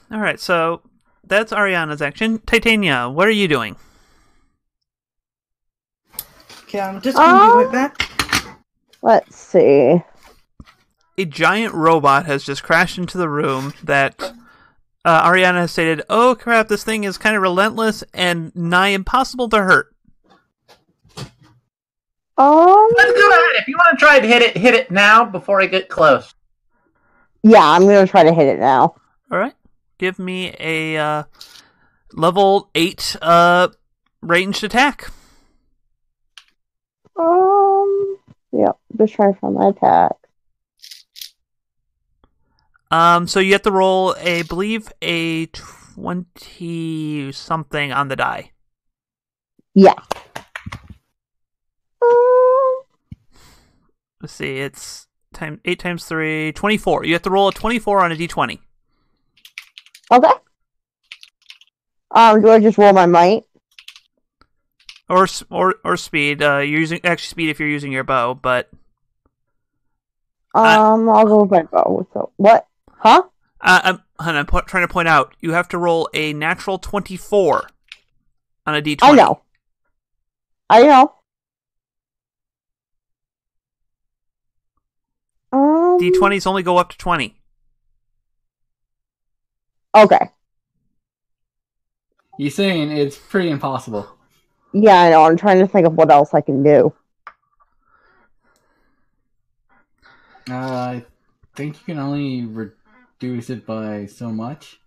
All right, so that's Ariana's action. Titania, what are you doing? Okay, I'm just gonna be right back. Let's see. A giant robot has just crashed into the room that Ariana has stated, "Oh crap, this thing is kind of relentless and nigh impossible to hurt." Let's go ahead. If you want to try to hit it now before I get close. Yeah, I'm gonna try to hit it now. All right, give me a level 8 ranged attack. Yep. Just trying to find my attack. So you have to roll I believe a 20 something on the die. Yeah. Let's see, it's 8 times 3, 24. You have to roll a 24 on a d20. Okay. Do I just roll my might? Or speed. You're using actually speed if you're using your bow, but I'll go with my bow. So what? Huh? I'm trying to point out you have to roll a natural 24 on a d20. I know. D20s only go up to 20. Okay. You're saying it's pretty impossible. Yeah, I know. I'm trying to think of what else I can do. I think you can only reduce it by so much.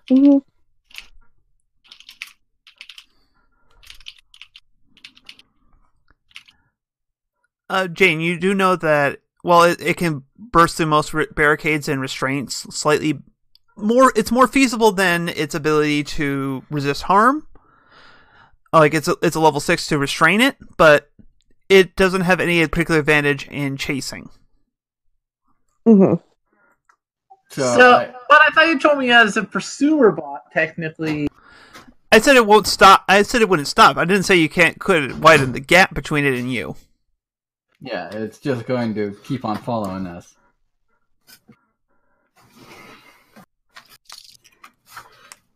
Mm-hmm. Jane, you do know that while it can burst through most barricades and restraints slightly more, it's more feasible than its ability to resist harm. Like it's a level 6 to restrain it, but it doesn't have any particular advantage in chasing. Mm-hmm. So, but I thought you told me as a pursuer bot, technically. I said it won't stop. I said it wouldn't stop. I didn't say you could widen the gap between it and you. Yeah, it's just going to keep on following us.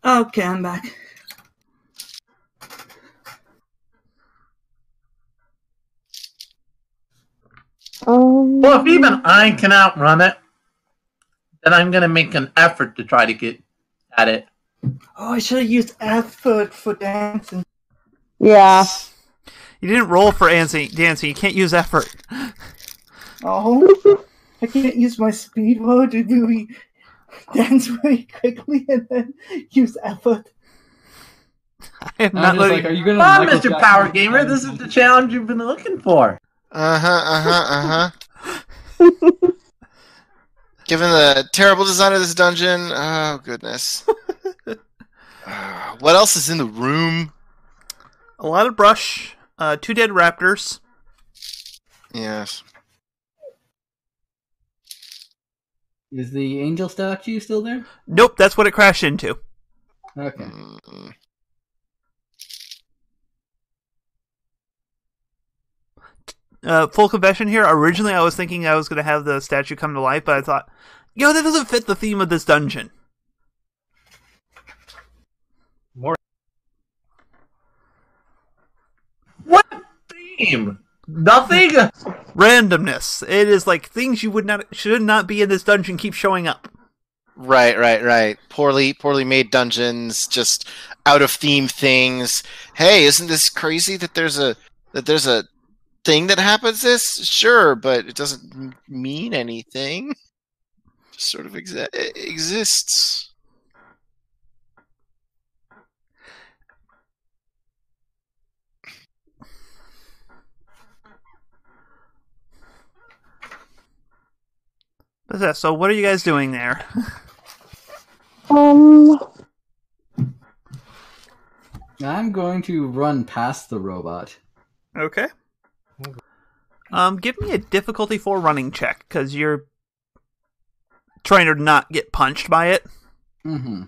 Okay, I'm back. Well, if even I can outrun it, then I'm going to make an effort to try to get at it. Oh, I should have used effort for dancing. Yeah. You didn't roll for dancing. You can't use effort. Oh, I can't use my speed mode to really dance very quickly and then use effort. I am not letting... like, are you gonna Mr. Power Gamer, this is the challenge you've been looking for. Given the terrible design of this dungeon, oh goodness. What else is in the room? A lot of brush, 2 dead raptors. Yes. Is the angel statue still there? Nope, that's what it crashed into. Okay. Full confession here. Originally, I was thinking I was going to have the statue come to life, but I thought, that doesn't fit the theme of this dungeon. More. What theme? Nothing? Randomness. It is like things should not be in this dungeon keep showing up. Right. Poorly made dungeons, just out of theme things. Hey, isn't this crazy that there's a thing that happens this? Sure, but it doesn't mean anything. Just sort of exists. So what are you guys doing there? I'm going to run past the robot. Okay. Give me a difficulty 4 running check, because you're trying to not get punched by it. Mm-hmm.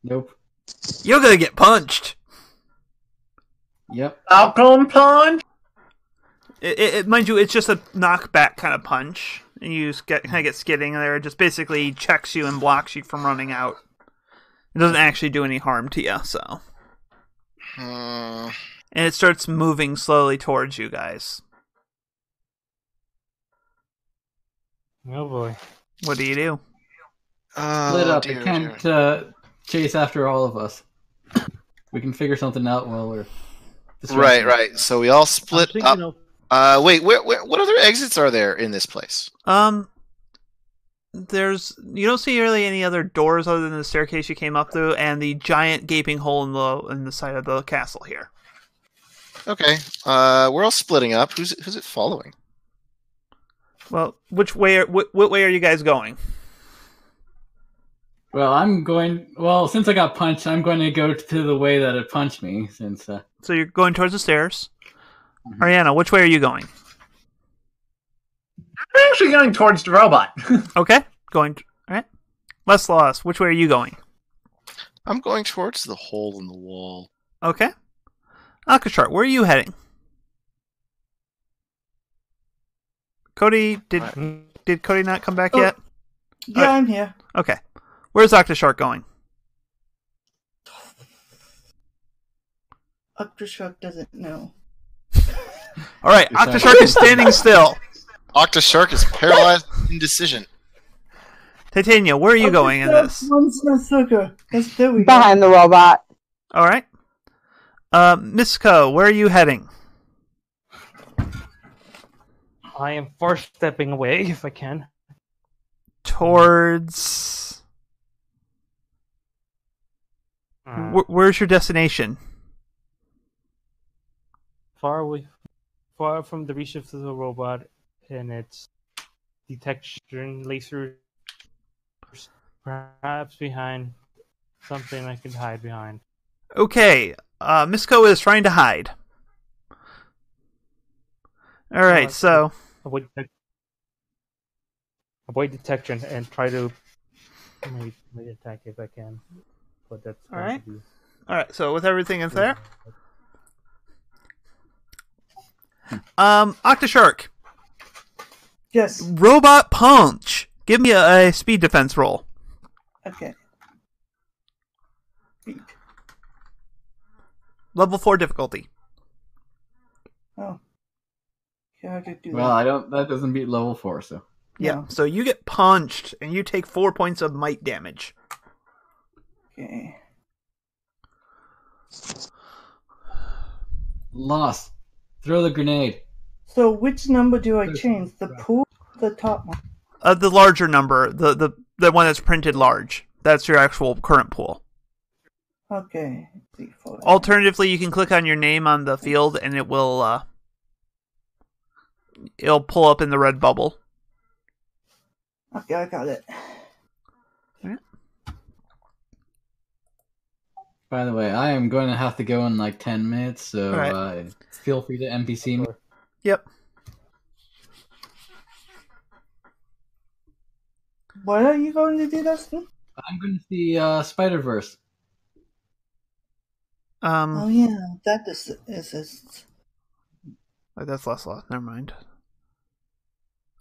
Nope. You're gonna get punched. Yep. Falcon punch? Mind you, it's just a knockback kind of punch. And you kind of get skidding there. It just basically checks you and blocks you from running out. It doesn't actually do any harm to you, so. And it starts moving slowly towards you guys. Oh boy. What do you do? Split up. It can't chase after all of us. We can figure something out while we're... Right. So we all split up. Wait, what other exits are there in this place? You don't see really any other doors other than the staircase you came up through and the giant gaping hole in the side of the castle here. Okay. We're all splitting up. Who's it following? Well, what way are you guys going? Well, since I got punched, I'm going to go to the way that it punched me, since... So you're going towards the stairs. Mm-hmm. Ariana, which way are you going? I'm actually going towards the robot. Okay. All right. Less lost. Which way are you going? I'm going towards the hole in the wall. Okay. Akashart, where are you heading? Cody, did Cody not come back yet? Yeah, I'm here. Okay. Where's Octoshark going? Octoshark doesn't know. All right, Octoshark is standing still. Octoshark is paralyzed with indecision. Titania, where are you going in this? Behind the robot. All right. Miss Ko, where are you heading? I am first stepping away if I can. Towards... Where's your destination? Far away, far from the reach of the robot and its detection lasers. Perhaps behind something I can hide behind. Okay, Miss Ko is trying to hide. All right, so avoid detection and try to maybe attack if I can. But that's all right. All right, so with everything in there, Octoshark. Yes. Robot punch. Give me a speed defense roll. Okay. Speed. Level 4 difficulty. Oh. Yeah, I could do Well, that. that doesn't beat level 4, so. Yeah, No. so you get punched, and you take 4 points of might damage. Okay. Lost. Throw the grenade. So which number do I change? The pool or the top one? The larger number, the one that's printed large. That's your actual current pool. Okay. Alternatively, you can click on your name on the field, and it will it'll pull up in the red bubble. Okay, I got it. By the way, I am going to have to go in like 10 minutes, so right. Feel free to NPC me. Yep. What are you going to do, Dustin? I'm going to see Spider-Verse. Oh yeah, that exists. That's Lesla. Never mind.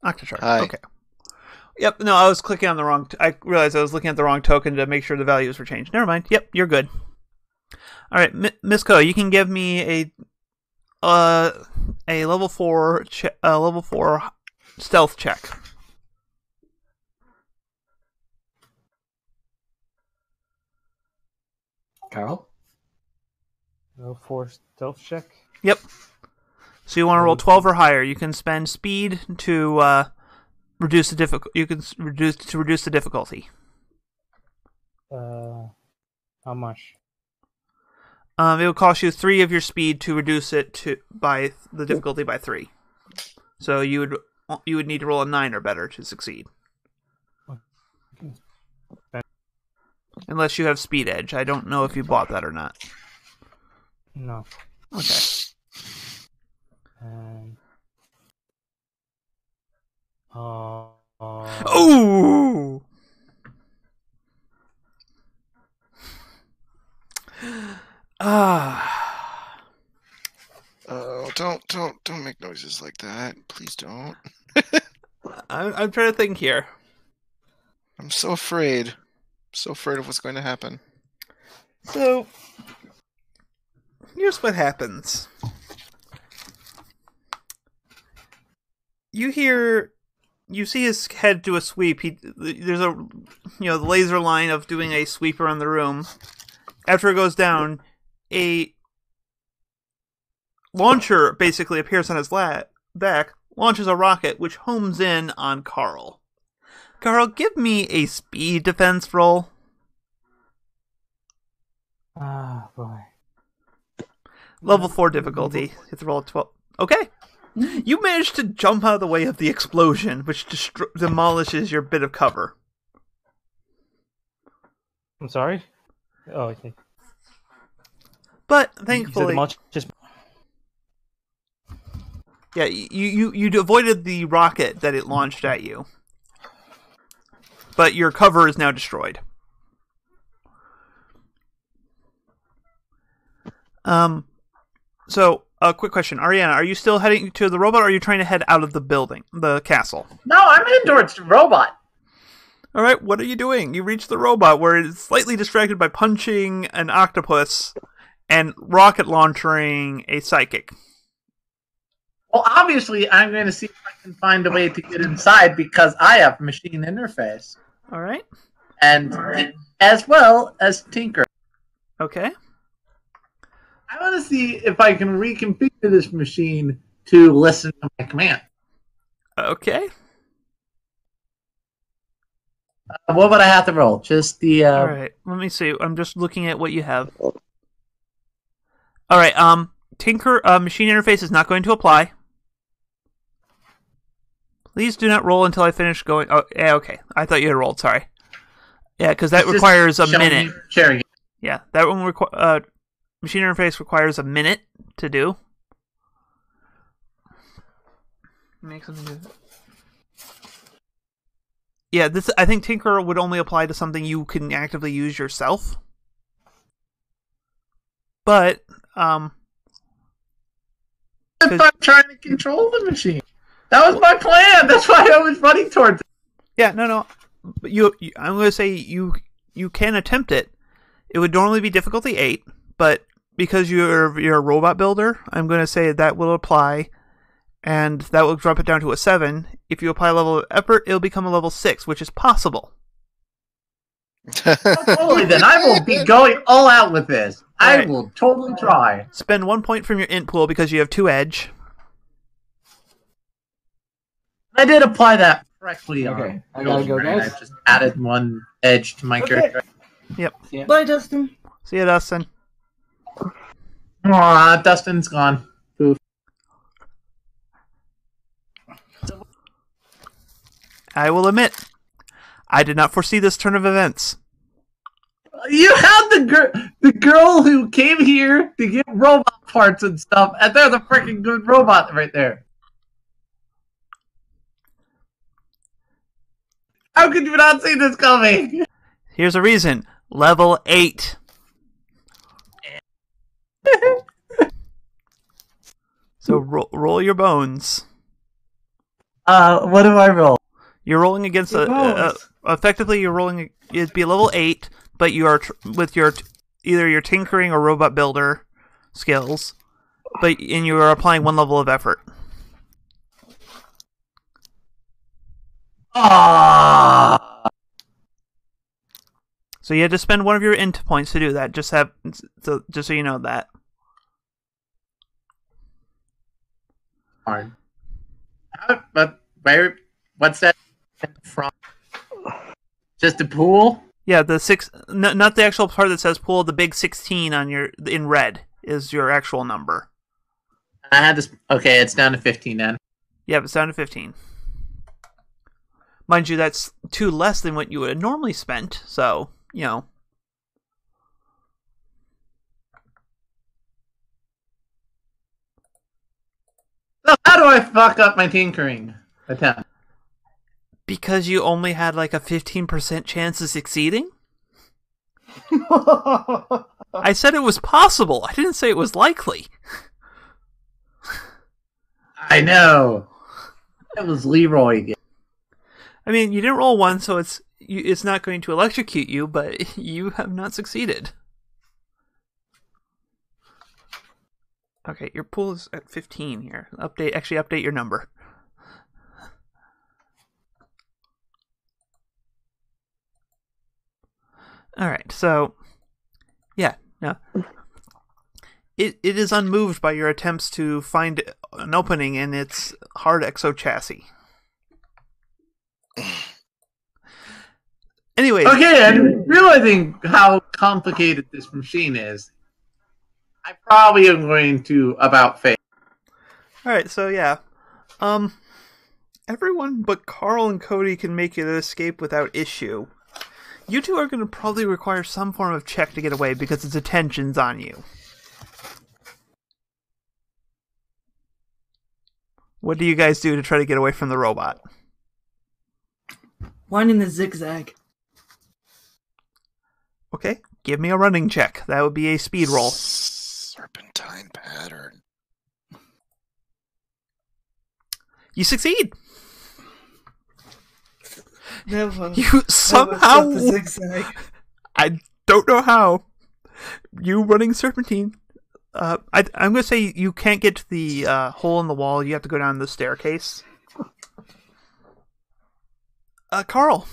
Octocharge. Hi. Okay. Yep. No, I was clicking on the wrong. I realized I was looking at the wrong token to make sure the values were changed. Never mind. Yep, you're good. All right, Miss Ko, you can give me a level 4 level 4 stealth check. Carl? No force stealth check. Yep. So you want to roll 12 or higher. You can spend speed to reduce the You can reduce the difficulty. How much? It would cost you 3 of your speed to reduce it by the difficulty by 3. So you would need to roll a 9 or better to succeed. Unless you have speed edge. I don't know if you bought that or not. No. Okay. Ooh. Oh, don't make noises like that. Please don't. I'm trying to think here. I'm so afraid. So afraid of what's going to happen. So, here's what happens. You see his head do a sweep. There's a, the laser line of doing a sweep around the room. After it goes down, a launcher basically appears on his back, launches a rocket, which homes in on Carl. Carl, give me a speed defense roll. Ah, boy. Level 4 difficulty. You have to roll a 12. Okay. You managed to jump out of the way of the explosion, which demolishes your bit of cover. I'm sorry? Oh, okay. But thankfully... Yeah, you avoided the rocket that it launched at you. But your cover is now destroyed. So, a quick question. Ariana, are you still heading to the robot, or are you trying to head out of the building, the castle? No, I'm heading towards the robot. Alright, what are you doing? You reach the robot, where it's slightly distracted by punching an octopus and rocket launching a psychic. Well, obviously, I'm going to see if I can find a way to get inside because I have machine interface. All right. And as well as Tinker. Okay. I want to see if I can reconfigure this machine to listen to my command. Okay. What would I have to roll? Just the... All right. Let me see. I'm just looking at what you have. All right. Tinker machine interface is not going to apply. Please do not roll until I finish going. Oh, yeah, okay. I thought you had rolled. Sorry. Yeah, because that requires a minute. Sharing it. Yeah, that one machine interface requires a minute to do. Make something. Yeah, this. I think Tinker would only apply to something you can actively use yourself. But if I'm trying to control the machine. That was my plan. That's why I was running towards it. Yeah, no. But I'm going to say you can attempt it. It would normally be difficulty 8, but because you're a robot builder, I'm going to say that will apply, and that will drop it down to a 7. If you apply a level of effort, it'll become a level 6, which is possible. Totally, then I will be going all out with this. I will totally try. Spend 1 point from your int pool because you have 2 edge. I did apply that correctly. Okay, I gotta go, guys. I just added 1 edge to my character. Yep. Yeah. Bye, Dustin. See you, Dustin. Aw, Dustin's gone. Poof. I will admit, I did not foresee this turn of events. You had the girl who came here to get robot parts and stuff, and there's a freaking good robot right there. How could you not see this coming? Here's a reason. Level 8. So roll your bones. What do I roll? You're rolling against effectively you're rolling. It'd be level 8, but you are with your either your tinkering or robot builder skills, and you are applying 1 level of effort. So you had to spend 1 of your int points to do that. Just so you know that. Hard. But where? What's that from? Just a pool? Yeah, the 6. Not the actual part that says pool. The big 16 on in red is your actual number. I had this. Okay, it's down to 15 then. Yeah, it's down to 15. Mind you, that's 2 less than what you would have normally spent. So you know. So how do I fuck up my tinkering attempt? Because you only had like a 15% chance of succeeding? I said it was possible. I didn't say it was likely. I know. It was Leroy again. I mean, you didn't roll 1, so it's not going to electrocute you, but you have not succeeded. Okay, your pool is at 15 here. Update your number. Alright, so yeah, no. It is unmoved by your attempts to find an opening in its hard exo chassis. Anyways. Okay, and realizing how complicated this machine is, I probably am going to about fail. Alright, so yeah. Everyone but Carl and Cody can make it an escape without issue. You two are going to probably require some form of check to get away because its attention's on you. What do you guys do to try to get away from the robot? One in the zigzag. Okay, give me a running check. That would be a speed roll. Serpentine pattern. You succeed! Never. You somehow... Never the zigzag. I don't know how. You running serpentine. I'm going to say you can't get to the hole in the wall. You have to go down the staircase. Carl,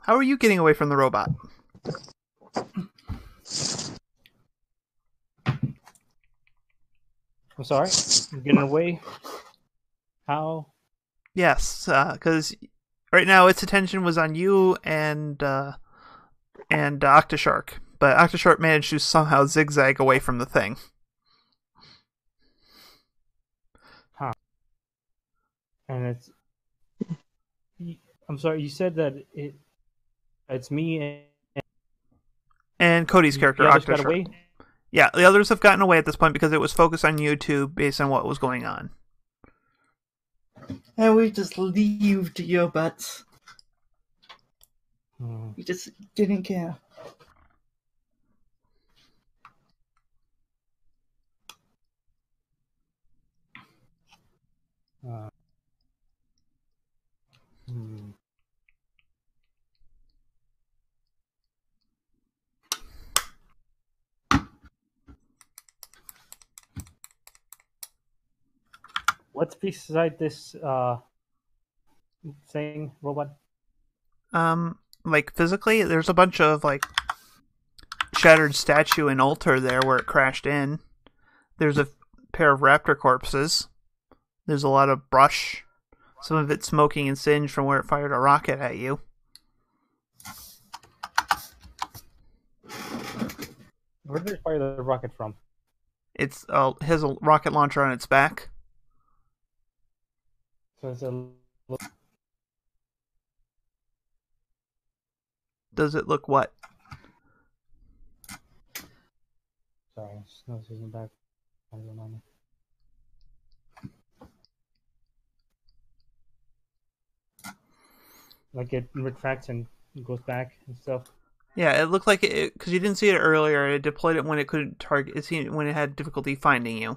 how are you getting away from the robot? I'm sorry? I'm getting away? How? Yes, because right now its attention was on you and Octoshark. But Octoshark managed to somehow zigzag away from the thing. Huh. And it's... I'm sorry, you said that it's me and Cody's character, the others Octoshark. got away? Yeah, the others have gotten away at this point because it was focused on you two based on what was going on. And we just leave to your butts. We just didn't care. What's beside this thing, robot? Like physically, there's a bunch of like shattered statue and altar there where it crashed in. There's a pair of raptor corpses. There's a lot of brush. Some of it smoking and singed from where it fired a rocket at you. Where did it fire the rocket from? It has a rocket launcher on its back. So it's a... Does it look what? Sorry, snow season back. I don't know. Like it retracts and goes back and stuff. Yeah, it looked like it because you didn't see it earlier. It deployed it when it couldn't target. It seen it when it had difficulty finding you.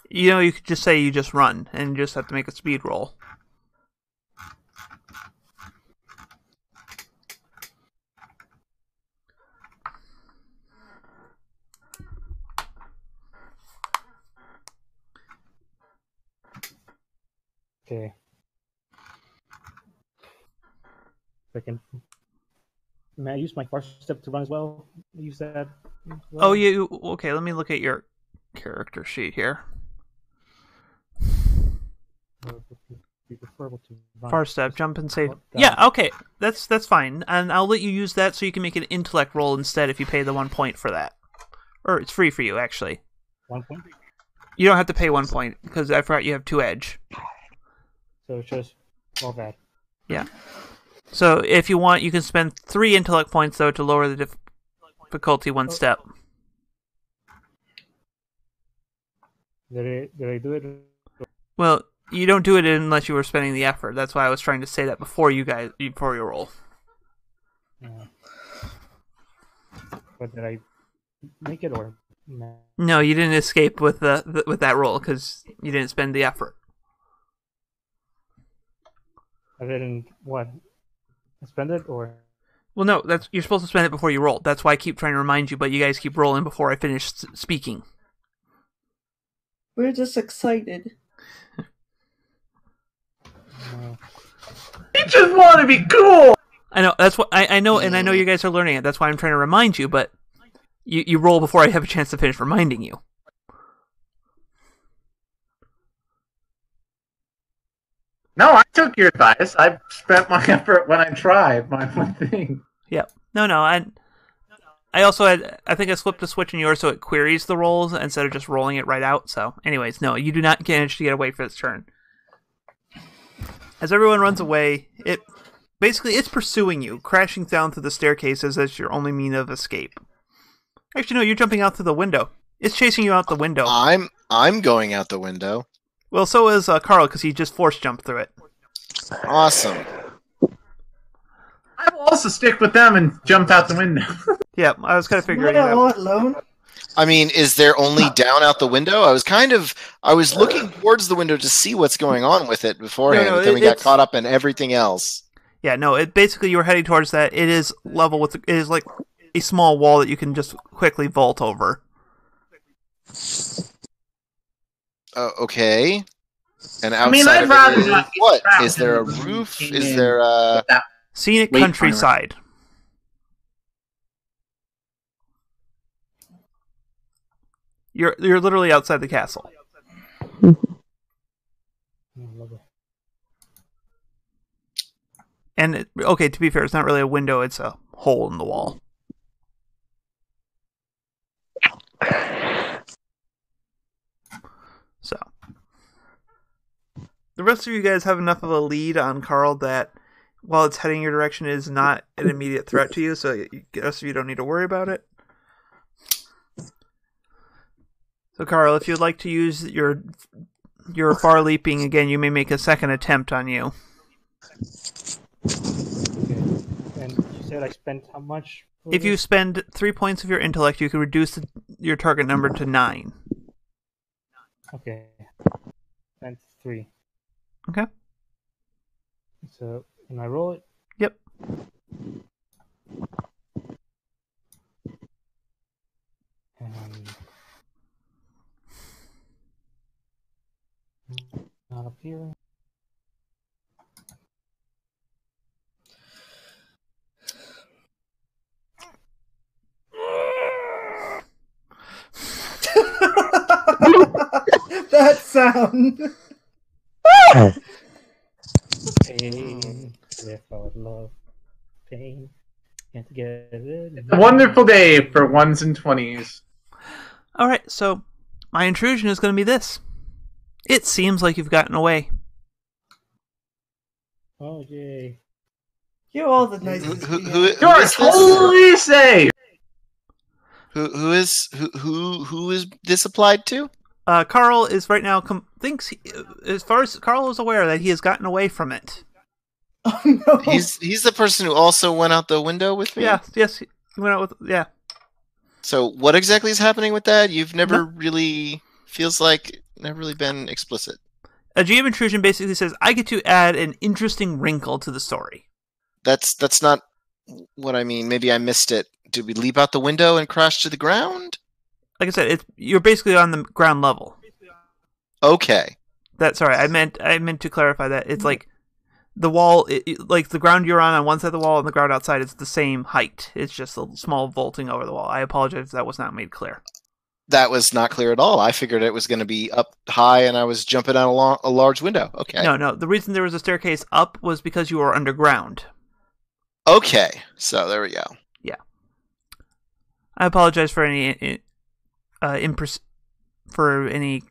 You know, you could just say you just run and you just have to make a speed roll. Okay. May I use my first step to run as well? Use that. Oh, you okay? Let me look at your character sheet here. Far step, jump and save. Yeah, okay, that's fine, and I'll let you use that so you can make an intellect roll instead if you pay the 1 point for that, or it's free for you actually. 1 point. You don't have to pay 1 point because I forgot you have 2 edge. So it's just all that. Yeah. So if you want, you can spend 3 intellect points though to lower the difficulty 1 step. Did I do it? Well, you don't do it unless you were spending the effort. That's why I was trying to say that before you roll. But did I make it or no? No, you didn't escape with with that roll because you didn't spend the effort. I didn't what? Spend it or? Well, no, you're supposed to spend it before you roll. That's why I keep trying to remind you, but you guys keep rolling before I finish speaking. We're just excited. You just want to be cool. I know that's what I know, and I know you guys are learning it. That's why I'm trying to remind you, but you roll before I have a chance to finish reminding you. No, I took your advice. I spent my effort when I tried my thing. Yep. No. I also I think I flipped a switch in yours so it queries the rolls instead of just rolling it right out. So, anyways, no, you do not manage to get away for this turn. As everyone runs away, it's pursuing you, crashing down through the staircases as your only means of escape. Actually, no, you're jumping out through the window. It's chasing you out the window. I'm going out the window. Well, so is Carl because he just force jumped through it. Awesome. I will also stick with them and jump out the window. Yeah, I was kind of figuring that out. Alone? I mean, is there only down out the window? I was looking towards the window to see what's going on with it beforehand, but then we got caught up in everything else. Yeah, no, basically you were heading towards that. It is level with, it is like a small wall that you can just quickly vault over. Okay. And outside I'd rather not. What? Is there a roof? Is there a scenic countryside? You're literally outside the castle. And okay, to be fair, it's not really a window; it's a hole in the wall. So, the rest of you guys have enough of a lead on Carl that while it's heading your direction, it is not an immediate threat to you. So, the rest of you don't need to worry about it. So, Carl, if you'd like to use your far leaping again, you may make a second attempt on you. Okay. And you said I spent how much? If you spend 3 points of your intellect, you can reduce your target number to 9. Okay. Spent 3. Okay. So, can I roll it? Yep. And not up here. That sound. Pain, without love, pain, can't get it. It's a wonderful day for 1s and 20s. Alright, so my intrusion is going to be this. It seems like you've gotten away. Oh, yay. You're all the nicest. You're totally safe. Who is this applied to? Carl is right now thinks as far as Carl is aware that he has gotten away from it. Oh no! He's the person who also went out the window with me. Yes, he went out with So what exactly is happening with that? You've never really been explicit. A GM intrusion basically says I get to add an interesting wrinkle to the story. That's not what I mean. Maybe I missed it. Did we leap out the window and crash to the ground? Like I said, you're basically on the ground level. Okay. I meant to clarify that it's like the wall, like the ground you're on one side of the wall and the ground outside is the same height. It's just a small vaulting over the wall. I apologize if that was not made clear. That was not clear at all. I figured it was going to be up high and I was jumping out a large window. Okay. No. The reason there was a staircase up was because you were underground. Okay. So there we go. Yeah. I apologize for any for any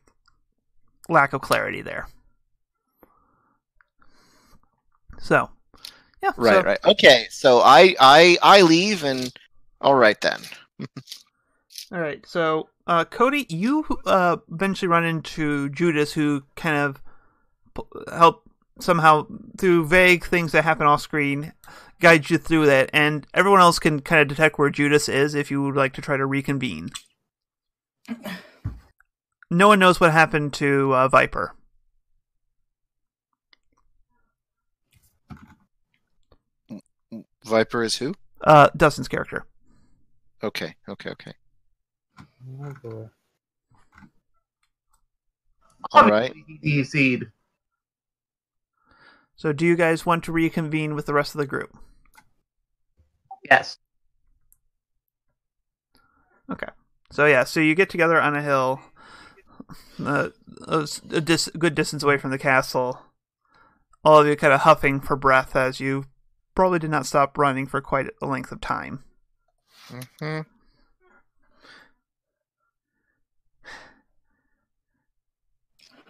lack of clarity there. So, yeah. Right. Okay. So I leave and all right then. All right. So, Cody, you eventually run into Judas, who kind of help somehow through vague things that happen off screen, guide you through that, and everyone else can kind of detect where Judas is if you would like to try to reconvene. No one knows what happened to Viper. Viper is who? Dustin's character. Okay. Oh boy. All right. DC'd. So do you guys want to reconvene with the rest of the group? Yes. Okay. So you get together on a hill, a good distance away from the castle. All of you kind of huffing for breath as you probably did not stop running for quite a length of time. Mm-hmm.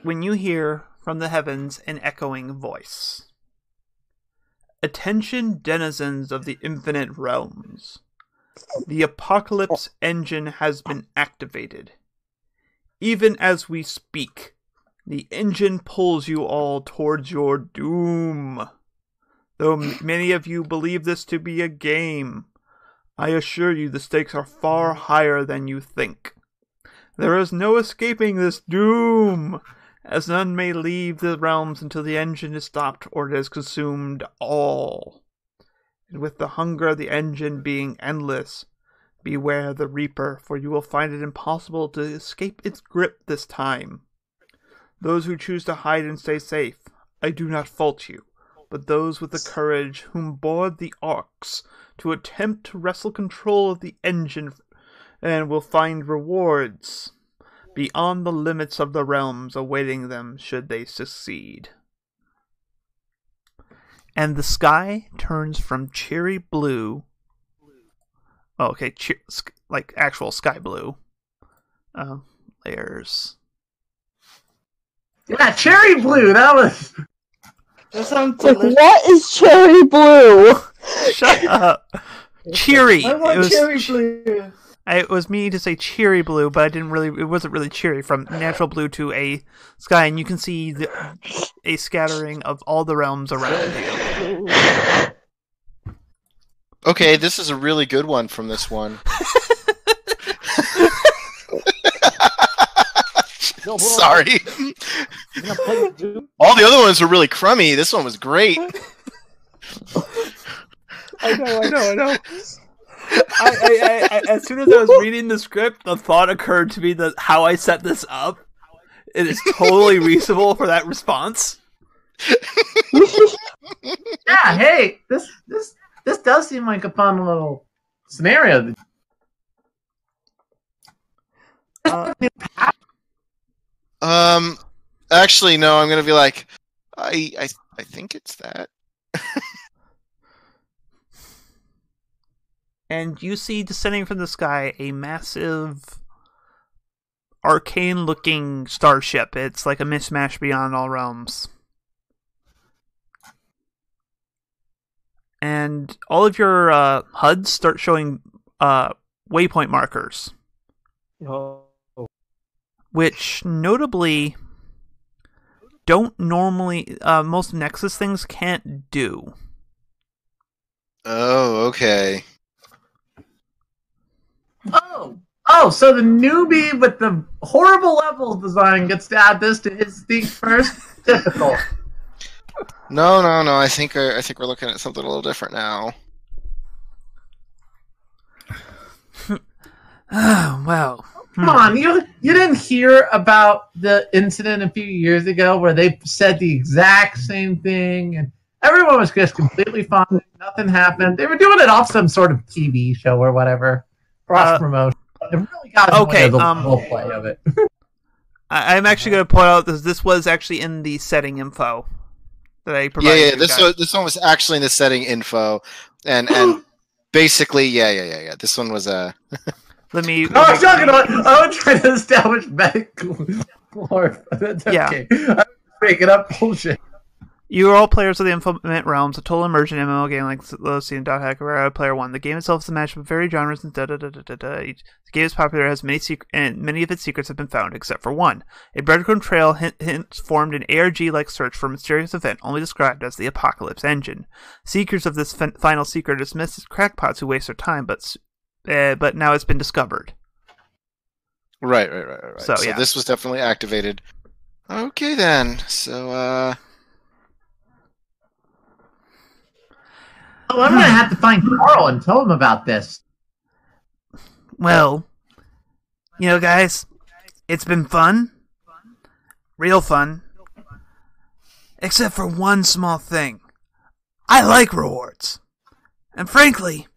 When you hear from the heavens an echoing voice. Attention, denizens of the infinite realms. The apocalypse engine has been activated. Even as we speak, the engine pulls you all towards your doom. Though many of you believe this to be a game, I assure you the stakes are far higher than you think. There is no escaping this doom, as none may leave the realms until the engine is stopped or it has consumed all. And with the hunger of the engine being endless, beware the Reaper, for you will find it impossible to escape its grip this time. Those who choose to hide and stay safe, I do not fault you, but those with the courage whom board the arcs to attempt to wrestle control of the engine and will find rewards beyond the limits of the realms awaiting them should they succeed. And the sky turns from cherry blue. Oh, okay, like actual sky blue. Layers. Yeah, cherry blue. That was. That sounds like, delicious. what is cherry blue? Shut up. Cheery. I want cherry blue. It was me to say cheery blue, but it wasn't really cheery. From natural blue to a sky, and you can see a scattering of all the realms around you. Okay, this is a really good one from this one. Sorry. All the other ones were really crummy. This one was great. I know. I as soon as I was reading the script, the thought occurred to me that how I set this up, it is totally reasonable for that response. Yeah, hey, this does seem like a fun little scenario. Actually, no. I'm gonna be like, I think it's that. And you see descending from the sky a massive, arcane-looking starship. It's like a mismatch beyond all realms. and all of your HUDs start showing waypoint markers, which notably don't normally most Nexus things can't do. Oh, okay. Oh, so the newbie with the horrible level design gets to add this to his thing first? Difficult. No. I think we're looking at something a little different now. Oh, well. Come on, you didn't hear about the incident a few years ago where they said the exact same thing and everyone was just completely fine. Nothing happened. They were doing it off some sort of TV show or whatever. Cross promotion. It really got the role play of it. I'm actually going to point out this was actually in the setting info that I provided. Yeah. This one was actually in the setting info, and basically, yeah. This one was a. Let me. I was trying to establish medical lore. That's okay. I'm making up bullshit. You are all players of the Infinite Realms, a total immersion MMO game like Low-Hack where Player 1. The game itself is a mashup of varied genres and The game is popular, has and many of its secrets have been found, except for one. A breadcrumb trail hints formed an ARG-like search for a mysterious event, only described as the Apocalypse Engine. Seekers of this final secret are dismissed as crackpots who waste their time, but now it's been discovered. Right. So this was definitely activated. Okay, then. So, I'm going to have to find Carl and tell him about this. Well, guys, it's been fun. Real fun. Except for one small thing. I like rewards. And frankly,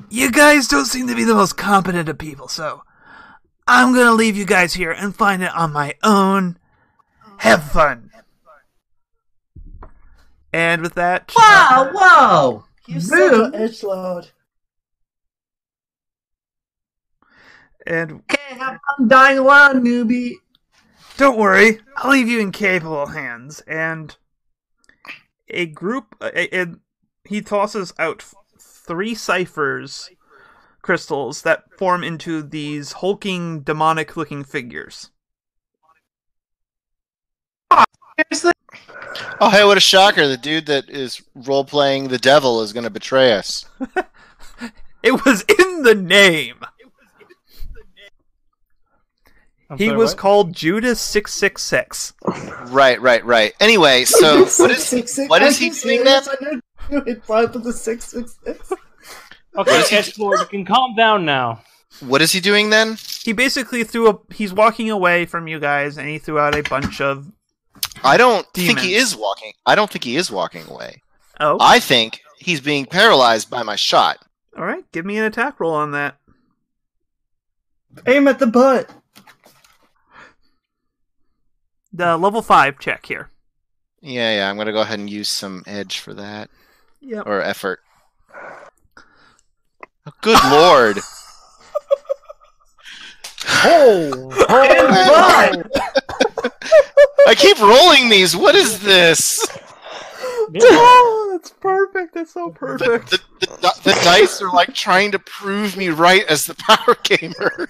you guys don't seem to be the most competent of people, so I'm going to leave you guys here and find it on my own. Have fun. And with that... Whoa! You said the edgelord. And... Okay, have fun dying alone, newbie. Don't worry, I'll leave you in capable hands. And a group... he tosses out 3 Cyphers crystals that form into these hulking, demonic-looking figures. Seriously? Oh, hey, what a shocker. The dude that is role-playing the devil is going to betray us. It was in the name. He was called Judas 666. Right. Anyway, so what is he doing then? I know it brought up the 666. Okay, Edgelord, you can calm down now. What is he doing then? He basically he's walking away from you guys, and he threw out a bunch of I don't demons. think he is walking. I don't think he is walking away. Oh? I think he's being paralyzed by my shot. Alright, give me an attack roll on that. Aim at the butt. The level 5 check here. Yeah, I'm going to go ahead and use some edge for that. Yep. Or effort. Oh, good lord. I keep rolling these. What is this? Oh, that's perfect. That's so perfect. The dice are like trying to prove me right as the power gamer.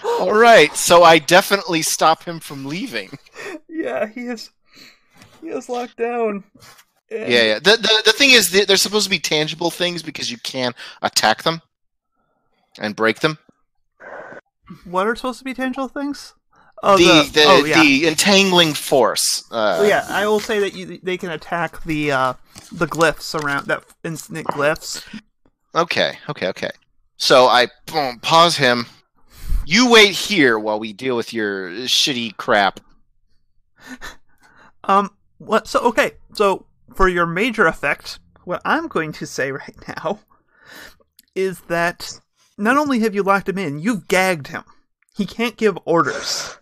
All right, so I definitely stop him from leaving. Yeah, he is locked down. And... Yeah. The thing is, they're supposed to be tangible things because you can attack them and break them. What are supposed to be tangible things? The entangling force. Yeah, I will say that they can attack the glyphs around that instant glyphs. Okay. So I pause him. You wait here while we deal with your shitty crap. What? So for your major effect, what I'm going to say right now is that not only have you locked him in, you've gagged him. He can't give orders.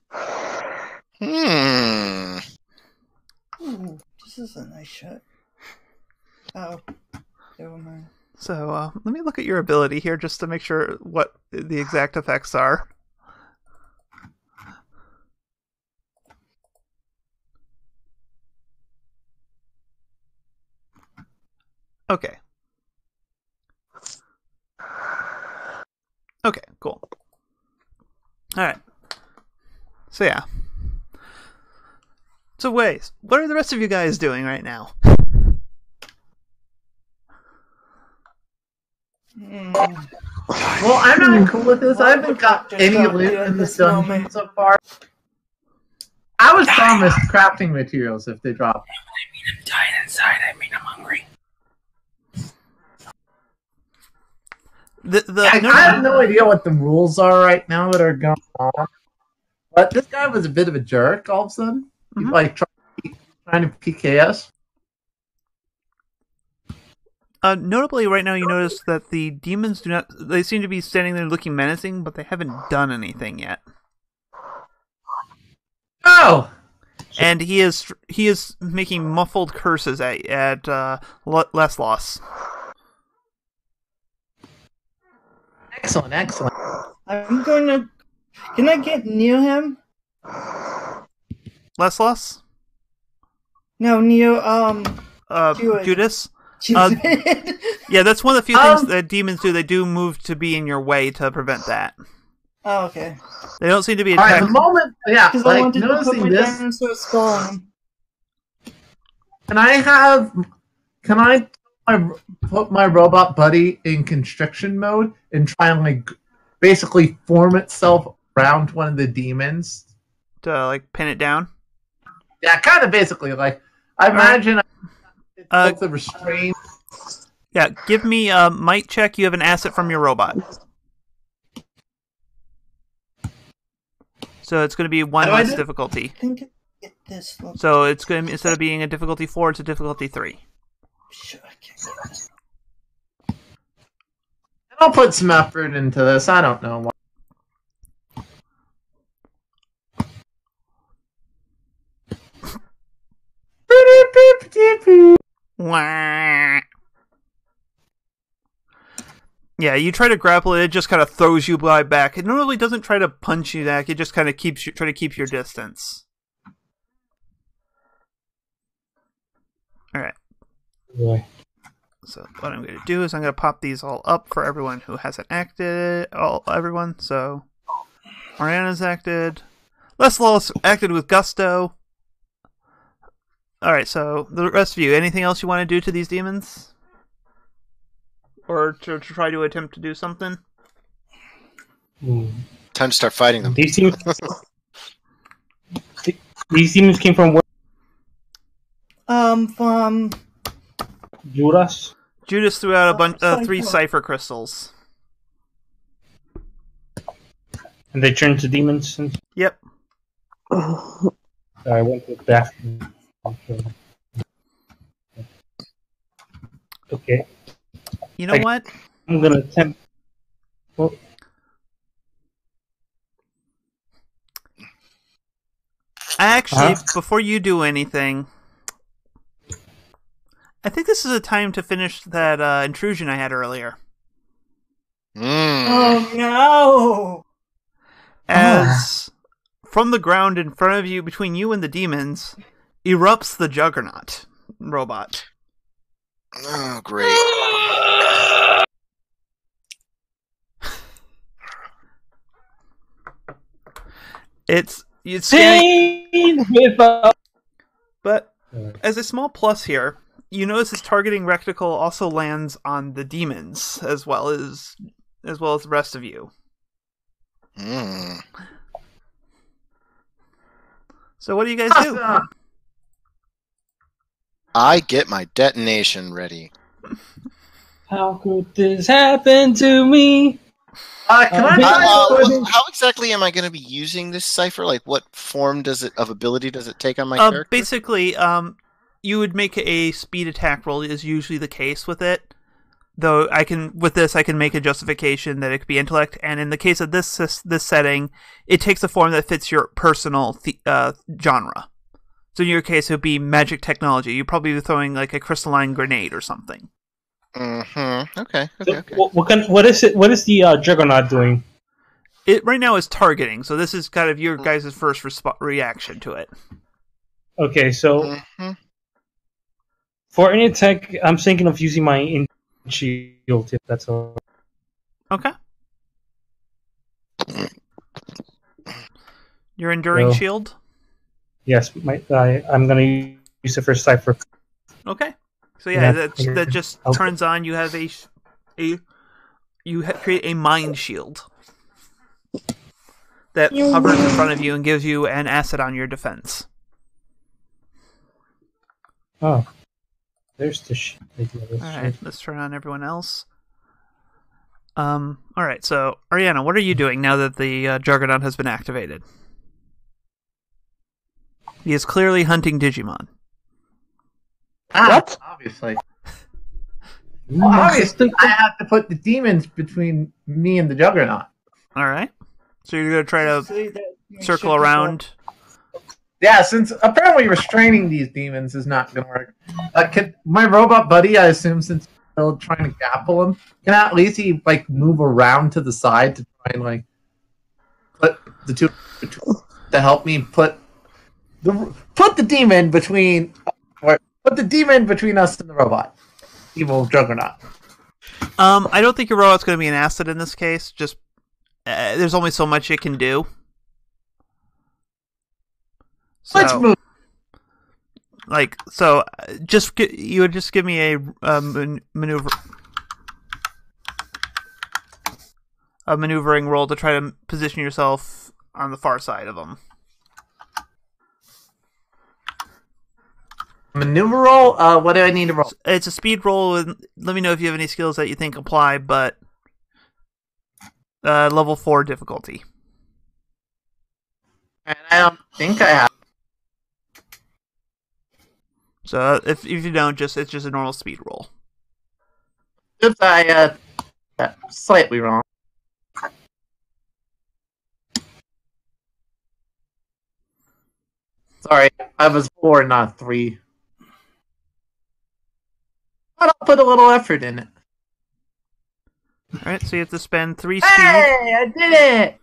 Ooh, this is a nice shot. Oh, never mind. So let me look at your ability here just to make sure what the exact effects are. Okay. Okay, cool. Alright. So yeah. So wait, what are the rest of you guys doing right now? Well, I'm not cool with this. I haven't got any loot in this dungeon so far. I was promised crafting materials if they drop. I mean, I'm dying inside. I mean, I'm hungry. I have no idea what the rules are right now that are going on. But this guy was a bit of a jerk all of a sudden. He's like trying to PK us. Notably, right now you notice that the demons they seem to be standing there looking menacing, but they haven't done anything yet. Oh! And he is making muffled curses at less loss. Excellent, excellent. I'm going to... Can I get near him? Less loss? No, near, Judas? Yeah, that's one of the few things that demons do. They do move to be in your way to prevent that. Oh, okay. They don't seem to be attacking. Alright, the moment... Yeah, Because like, I wanted to put noticing my this... dinosaur skull on him. Can I put my robot buddy in constriction mode and try and like basically form itself around one of the demons to like pin it down? Yeah, kind of basically. Like I imagine it's the restraint. Yeah, give me a might check. You have an asset from your robot, so it's going to be one less difficulty. I think get this one. So it's going to, instead of being a difficulty 4, it's a difficulty 3. Sure, I can't get this. And I'll put some effort into this. I don't know why. Yeah, you try to grapple it, it just kind of throws you back. It normally doesn't try to punch you back, it just kind of try to keep your distance. Alright. Boy. So what I'm going to do is I'm going to pop these all up for everyone who hasn't acted. Everyone. So Mariana's acted. Leslos acted with gusto. Alright, so the rest of you, anything else you want to do to these demons? Or to try to attempt to do something? Time to start fighting them. These demons came from where? From Judas. Judas threw out a bunch, 3 Cypher crystals. And they turned to demons? Yep. I went to the bathroom. Okay. You know what? I'm gonna attempt. Well, actually, before you do anything, I think this is a time to finish that intrusion I had earlier. Oh no! As from the ground in front of you, between you and the demons, erupts the Juggernaut robot. Oh, great. It's scanning, but as a small plus here, you notice his targeting reticle also lands on the demons as well as the rest of you. So what do you guys do? I get my detonation ready. How could this happen to me? How exactly am I going to be using this Cypher? Like, what form of ability does it take on my character? Basically, you would make a speed attack roll. Is usually the case with it. Though I can make a justification that it could be intellect, and in the case of this setting, it takes a form that fits your personal genre. So in your case, it would be magic technology. You'd probably be throwing like a crystalline grenade or something. Okay. What is it? What is the Juggernaut doing? It right now is targeting. So this is kind of your guys' first reaction to it. Okay, so For any attack, I'm thinking of using my shield, if that's all. Okay. Your enduring shield? Yes, I'm going to use it for Cypher. Okay. So yeah, that just turns on. You have create a mind shield that hovers in front of you and gives you an asset on your defense. Oh, there's the shit. All right, let's turn on everyone else. All right, so Ariana, what are you doing now that the Juggernaut has been activated? He is clearly hunting Digimon. What? Obviously. Well, obviously, I have to put the demons between me and the Juggernaut. All right. So you're going to try to circle around. Yeah, since apparently restraining these demons is not going to work. Can my robot buddy, I assume, since he's still trying to grapple him, can at least he move around to the side to try and put the two to help me put the demon between us and the robot, evil Juggernaut. I don't think your robot's going to be an asset in this case. Just there's only so much it can do. So, let's move. You would just give me a maneuvering roll to try to position yourself on the far side of them. Maneuver roll? What do I need to roll? It's a speed roll. And let me know if you have any skills that you think apply, but level 4 difficulty. And I don't think I have. So if you don't, it's just a normal speed roll. If I slightly wrong. Sorry, I was 4, not 3. But I'll put a little effort in it. Alright, so you have to spend 3 speed. Hey, I did it!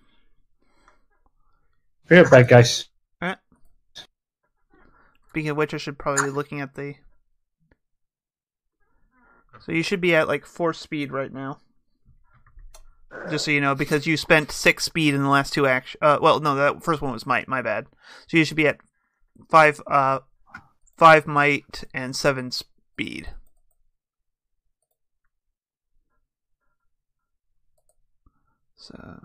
Be right back, guys. Alright. Speaking of which, I should probably be looking at the... So you should be at 4 speed right now. Just so you know, because you spent 6 speed in the last 2 actions. Well, no, that first one was might, my bad. So you should be at 5 might and 7 speed. So,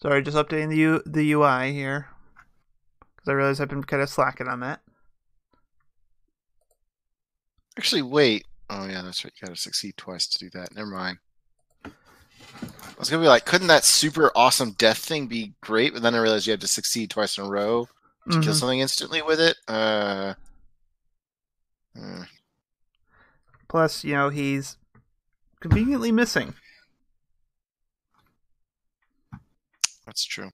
sorry, just updating the UI here because I realize I've been kind of slacking on that. Actually, wait. Oh yeah, that's right. You gotta succeed twice to do that. Never mind. I was gonna be like, couldn't that super awesome death thing be great? But then I realized you had to succeed twice in a row to kill something instantly with it. Plus, he's conveniently missing. That's true.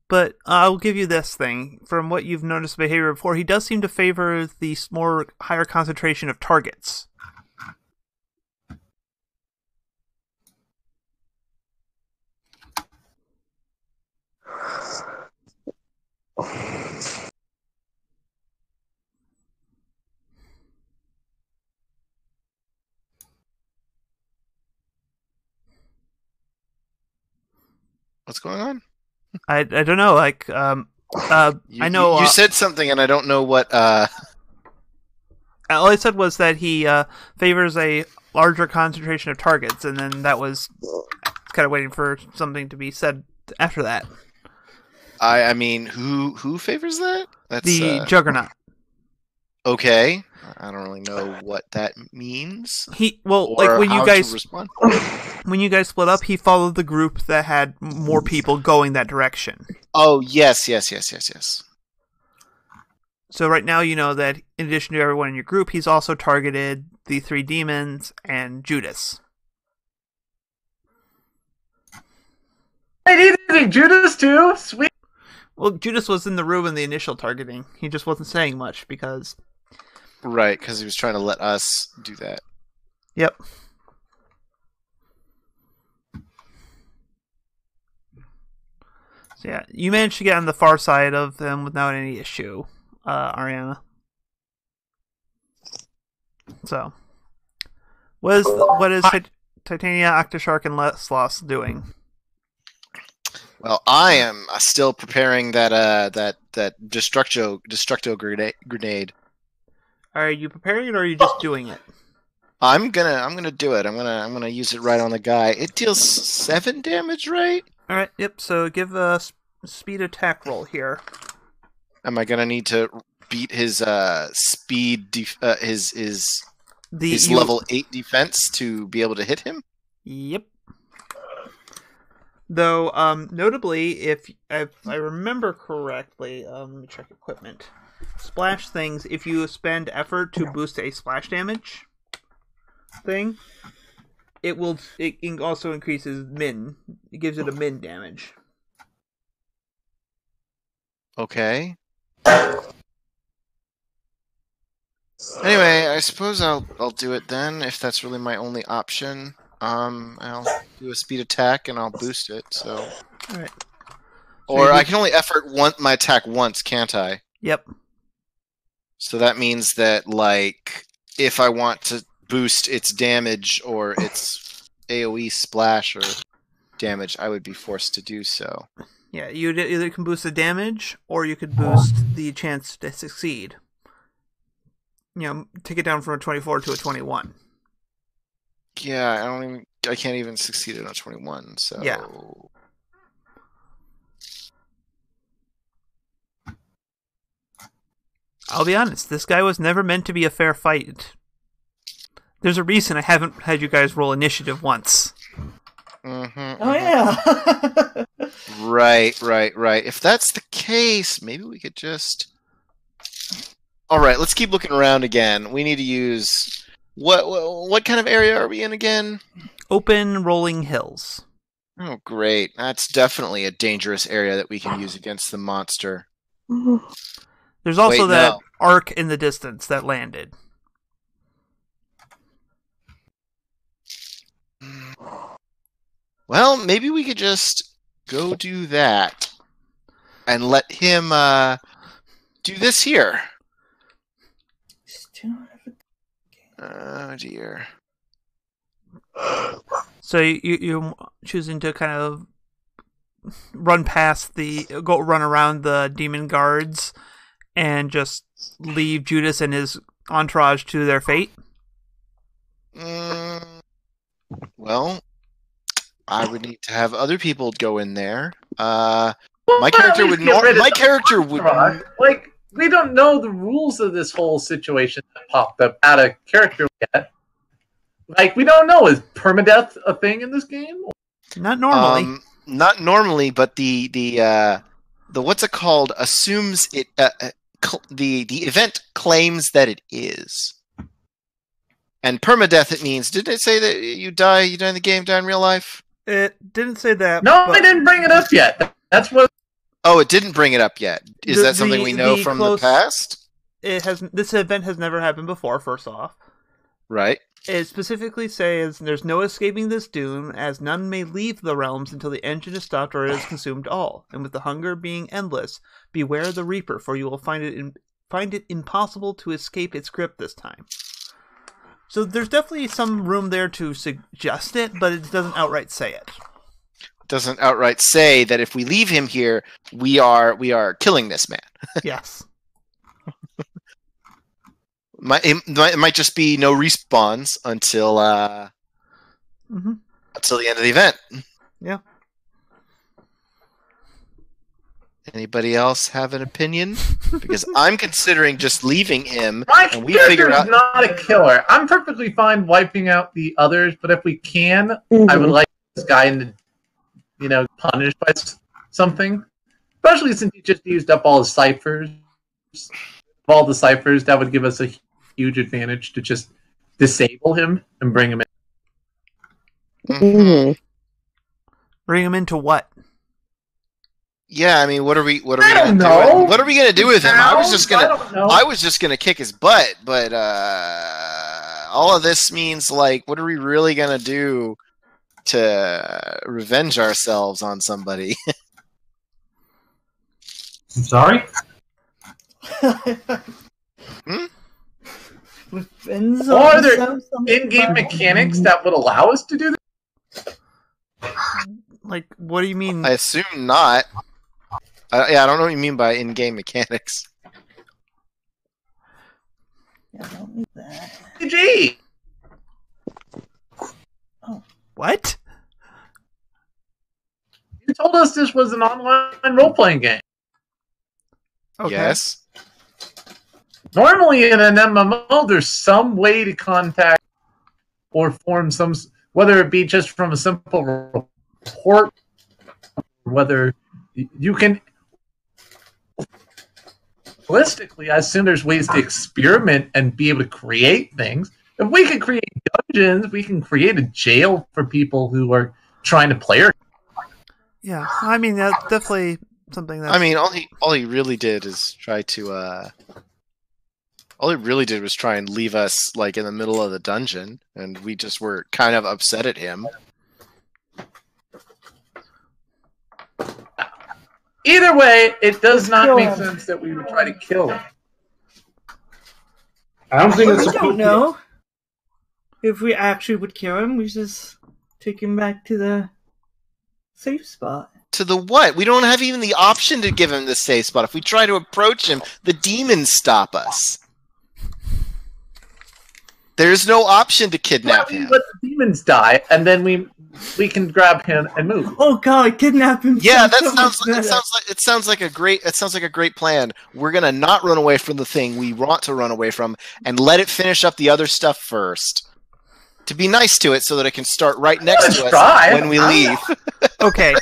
But I'll give you this thing. From what you've noticed behavior before, he does seem to favor the more higher concentration of targets. What's going on? I don't know. I know you said something, and I don't know what. All I said was that he favors a larger concentration of targets, and then that was kind of waiting for something to be said after that. I mean, who favors that? That's the Juggernaut. Okay, I don't really know what that means. When you guys split up, he followed the group that had more people going that direction. Oh yes. So right now, you know that in addition to everyone in your group, he's also targeted the 3 demons and Judas. Hey, did Judas too? Sweet. Well, Judas was in the room in the initial targeting. He just wasn't saying much because... Right, because he was trying to let us do that. Yep. So yeah, you managed to get on the far side of them without any issue, Ariana. So, what is Titania, Octoshark, and Leslos doing? Well, I am still preparing that destructo grenade. Are you preparing it, or are you just doing it? I'm gonna do it. I'm gonna use it right on the guy. It deals 7 damage, right? All right. Yep. So give a speed attack roll here. Am I gonna need to beat his speed his level 8 defense to be able to hit him? Yep. Though, notably, if I remember correctly, let me check equipment. Splash things. If you spend effort to boost a splash damage thing, it also increases min. It gives it a min damage. Okay. Anyway, I suppose I'll do it then if that's really my only option. I'll do a speed attack and I'll boost it. So. All right. Or I can only effort my attack once, can't I? Yep. So that means that, like, if I want to boost its damage or its AoE splash or damage, I would be forced to do so. Yeah, you either can boost the damage or you could boost the chance to succeed. You know, take it down from a 24 to a 21. Yeah, I can't even succeed on a 21, so... Yeah. I'll be honest, this guy was never meant to be a fair fight. There's a reason I haven't had you guys roll initiative once. Mm-hmm, Oh, yeah. Right. If that's the case, maybe we could just... Alright, let's keep looking around again. We need to use... What kind of area are we in again? Open rolling hills. Oh, great. That's definitely a dangerous area that we can use against the monster. There's also that arc in the distance that landed. Well, maybe we could just go do that and let him do this here. Oh dear. So you're choosing to kind of run around the demon guards and just leave Judas and his entourage to their fate? Well, I would need to have other people go in there. My character would. Like, we don't know the rules of this whole situation that popped up out of character yet. Like, we don't know. Is permadeath a thing in this game? Not normally. Not normally, but the what's it called assumes it. The event claims that it is. And permadeath, it means. Didn't it say that you die in the game, die in real life? It didn't say that. No, I didn't bring it up yet. That's what. Oh, it didn't bring it up yet. Is that something we know from the past? This event has never happened before, first off. Right. It specifically says there's no escaping this doom, as none may leave the realms until the engine is stopped or it has consumed all. And with the hunger being endless, beware the Reaper, for you will find it impossible to escape its grip this time. So there's definitely some room there to suggest it, but it doesn't outright say it. Doesn't outright say that if we leave him here, we are killing this man. Yes. It might just be no respawns until until the end of the event. Yeah. Anybody else have an opinion? Because I'm considering just leaving him, and we figure out. Not a killer. I'm perfectly fine wiping out the others, but if we can, I would like this guy to, punished by something. Especially since he just used up all his ciphers. Of all the ciphers, that would give us a huge advantage to just disable him and bring him in. Bring him into what? Yeah, I mean, what are we gonna do? What are we gonna do with him? I was just gonna kick his butt, but all of this means, like, what are we really gonna do to revenge ourselves on somebody? I'm sorry? With fins Or on are there some in-game mechanics that would allow us to do that? Like, what do you mean? I assume not. Yeah, I don't know what you mean by in-game mechanics. Yeah, don't need that. GG! Oh. What? You told us this was an online role-playing game. Okay. Yes. Normally in an MMO, there's some way to contact or form some, whether it be just from a simple report, whether you can. Realistically, I assume there's ways to experiment and be able to create things. If we can create dungeons, we can create a jail for people who are trying to play. Yeah, I mean that's definitely something that. I mean, all he really did is try to. All he really did was try and leave us like in the middle of the dungeon, and we just were kind of upset at him. Either way, it does not make sense that we would try to kill him. I don't think We don't know if we actually would kill him. We just take him back to the safe spot. To the what? We don't have even the option to give him the safe spot. If we try to approach him, the demons stop us. There's no option to kidnap him. Let the demons die, and then we can grab him and move. Oh God, kidnap him! Yeah, it sounds like a great plan. We're gonna not run away from the thing we want to run away from, and let it finish up the other stuff first. To be nice to it, so that it can start right next to us when we leave. Okay.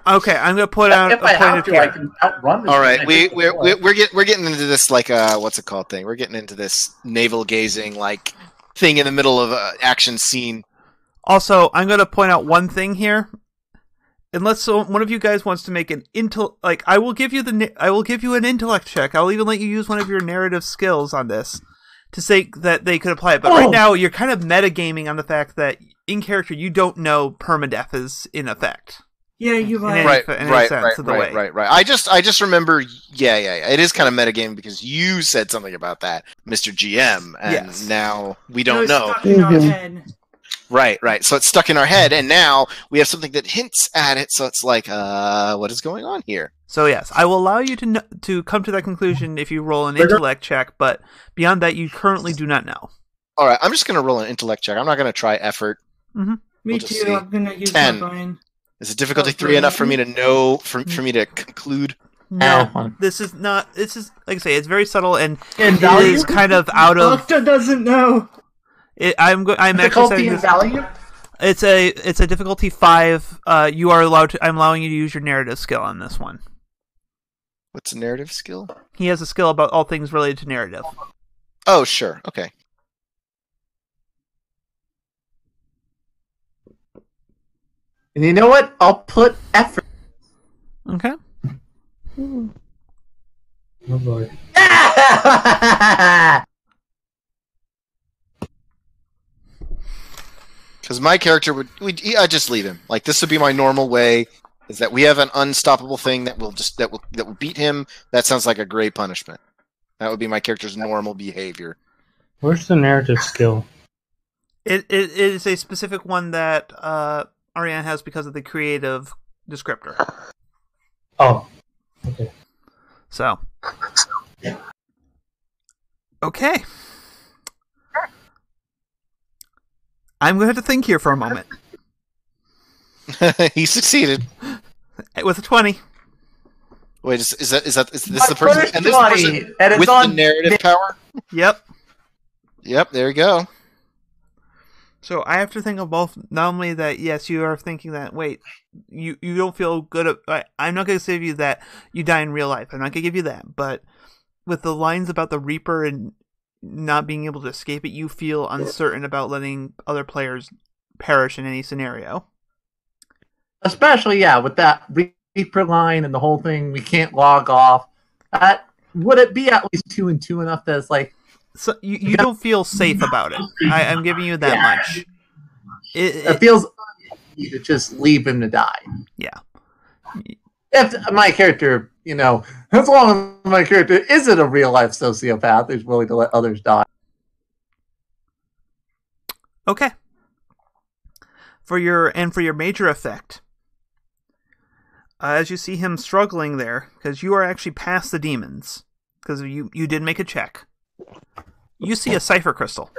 Okay, I'm gonna put out. If I have to, I can outrun this. All right, we're getting into this like what's it called thing? We're getting into this navel gazing like thing in the middle of an action scene. Also, I'm gonna point out one thing here. Unless one of you guys wants to make an I will give you an intellect check. I'll even let you use one of your narrative skills on this to say that they could apply it. But right now, you're kind of metagaming on the fact that in character you don't know permadeath is in effect. Yeah, you're right. Right. I just remember. Yeah. It is kind of metagaming because you said something about that, Mr. GM, and now we don't know. Right. So it's stuck in our head, and now we have something that hints at it. So it's like, what is going on here? So yes, I will allow you to come to that conclusion if you roll an intellect check, but beyond that, you currently do not know. All right, I'm just going to roll an intellect check. I'm not going to try effort. Mm-hmm. Me too. See. I'm going to use 10. my brain. Is it difficulty 3 enough for me to know, for me to conclude? No, this is not. This is, like I say, it's very subtle, and it is kind of out of. Doctor doesn't know. I'm actually saying this. Value? It's a difficulty 5. You are allowed to. I'm allowing you to use your narrative skill on this one. What's a narrative skill? He has a skill about all things related to narrative. Oh, sure. Okay. And you know what? I'll put effort. Okay. Oh boy. Because my character I'd just leave him. Like, this would be my normal way. Is that we have an unstoppable thing that will beat him? That sounds like a great punishment. That would be my character's normal behavior. Where's the narrative skill? It is a specific one that Ariane has because of the creative descriptor. Oh, okay. So, okay. I'm going to have to think here for a moment. He succeeded with a 20. Wait, is this the person? And this 20, person and it's with on the narrative power? Yep. There you go. So I have to think of both. Not only that, yes, you are thinking that. Wait, you don't feel good. I'm not going to give you that you die in real life. I'm not going to give you that. But with the lines about the Reaper and not being able to escape it, you feel uncertain about letting other players perish in any scenario. Especially, with that Reaper line and the whole thing, we can't log off. Would it be at least 2 and 2 enough that it's like... So you don't feel safe about it. I'm giving you that much. It feels to just leave him to die. Yeah. If my character, as long as my character isn't a real life sociopath who's willing to let others die. Okay. For your major effect, as you see him struggling there, because you are actually past the demons, because you did make a check. You see a Cypher crystal.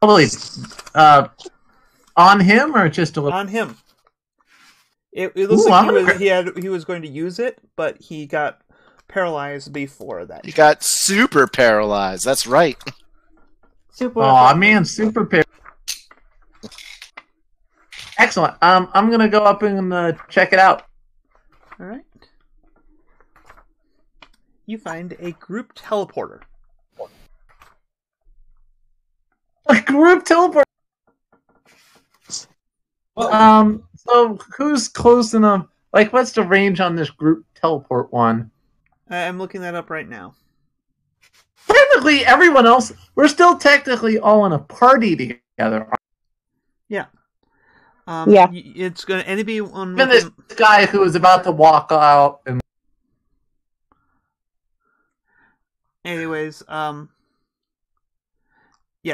Probably on him or just a little? On him. It looks like he was going to use it, but he got paralyzed before that. He got super paralyzed. That's right. Super paralyzed. Excellent. I'm gonna go up and check it out. All right. You find a group teleporter. A group teleporter. So who's close enough? Like, what's the range on this group teleport one? I'm looking that up right now. Technically, everyone else, we're still technically all in a party together. Yeah. Yeah. It's going to be on. Even this guy who was about to walk out and. Anyways, yeah,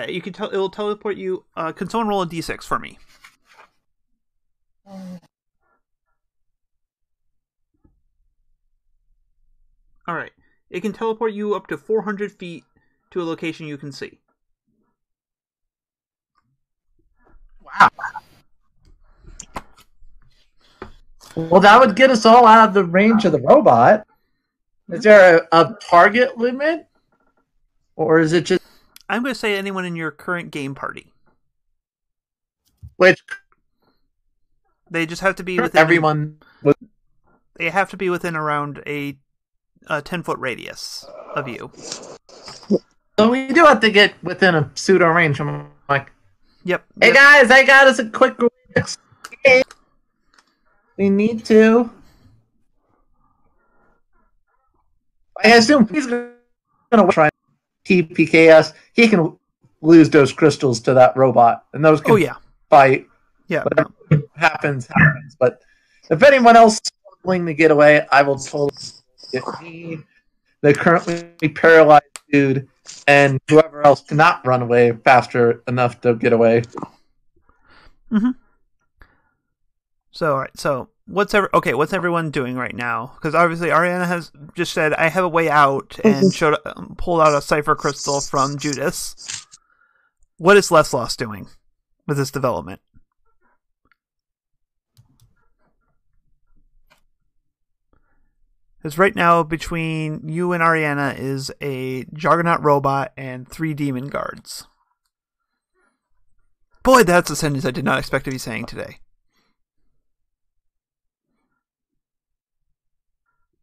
you can tell it'll teleport you. Can someone roll a d6 for me? All right. It can teleport you up to 400 feet to a location you can see. Wow. Well, that would get us all out of the range of the robot. Is there a target limit? Or is it just... I'm going to say anyone in your current game party. Which... They just have to be within... Everyone... They have to be within around a 10-foot radius of you. So we do have to get within a pseudo range. I'm like, yep. Hey guys, I got us a quick escape. We need to. I assume he's going to try and TPK he can lose those crystals to that robot, and those can fight. Yeah. Whatever happens. But if anyone else is willing to get away, I will totally get me, the currently paralyzed dude, and whoever else cannot run away faster enough to get away. Mm-hmm. So, all right. So, what's everyone doing right now? Because obviously, Ariana has just said, "I have a way out," and pulled out a Cypher crystal from Judas. What is Leslos doing with this development? Because right now, between you and Ariana is a Juggernaut robot and 3 demon guards. Boy, that's a sentence I did not expect to be saying today.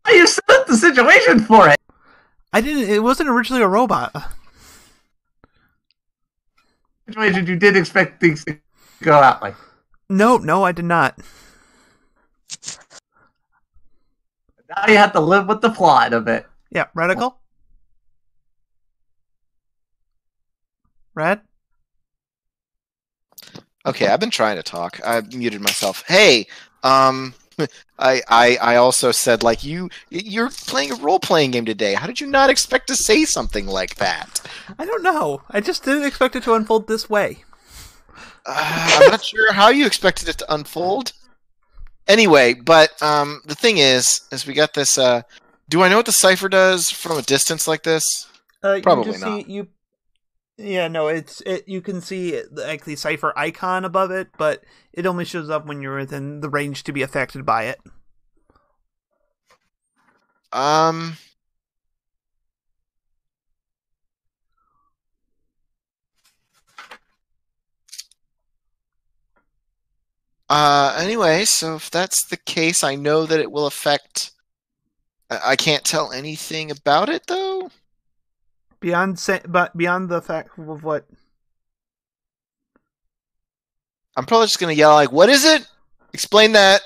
You set up the situation for it. I didn't. It wasn't originally a robot. Situation you did expect things to go out like. No, I did not. Now you have to live with the plot of it. Yeah, Radical? Rad? Okay, I've been trying to talk. I muted myself. Hey, I also said, like, you're playing a role-playing game today. How did you not expect to say something like that? I don't know. I just didn't expect it to unfold this way. I'm not sure how you expected it to unfold. Anyway, but the thing is we got this. Do I know what the Cypher does from a distance like this? Probably not. You can see like the Cypher icon above it, but it only shows up when you're within the range to be affected by it. Anyway, so if that's the case, I know that it will affect... I can't tell anything about it, though? Beyond the fact of what... I'm probably just going to yell, like, what is it? Explain that.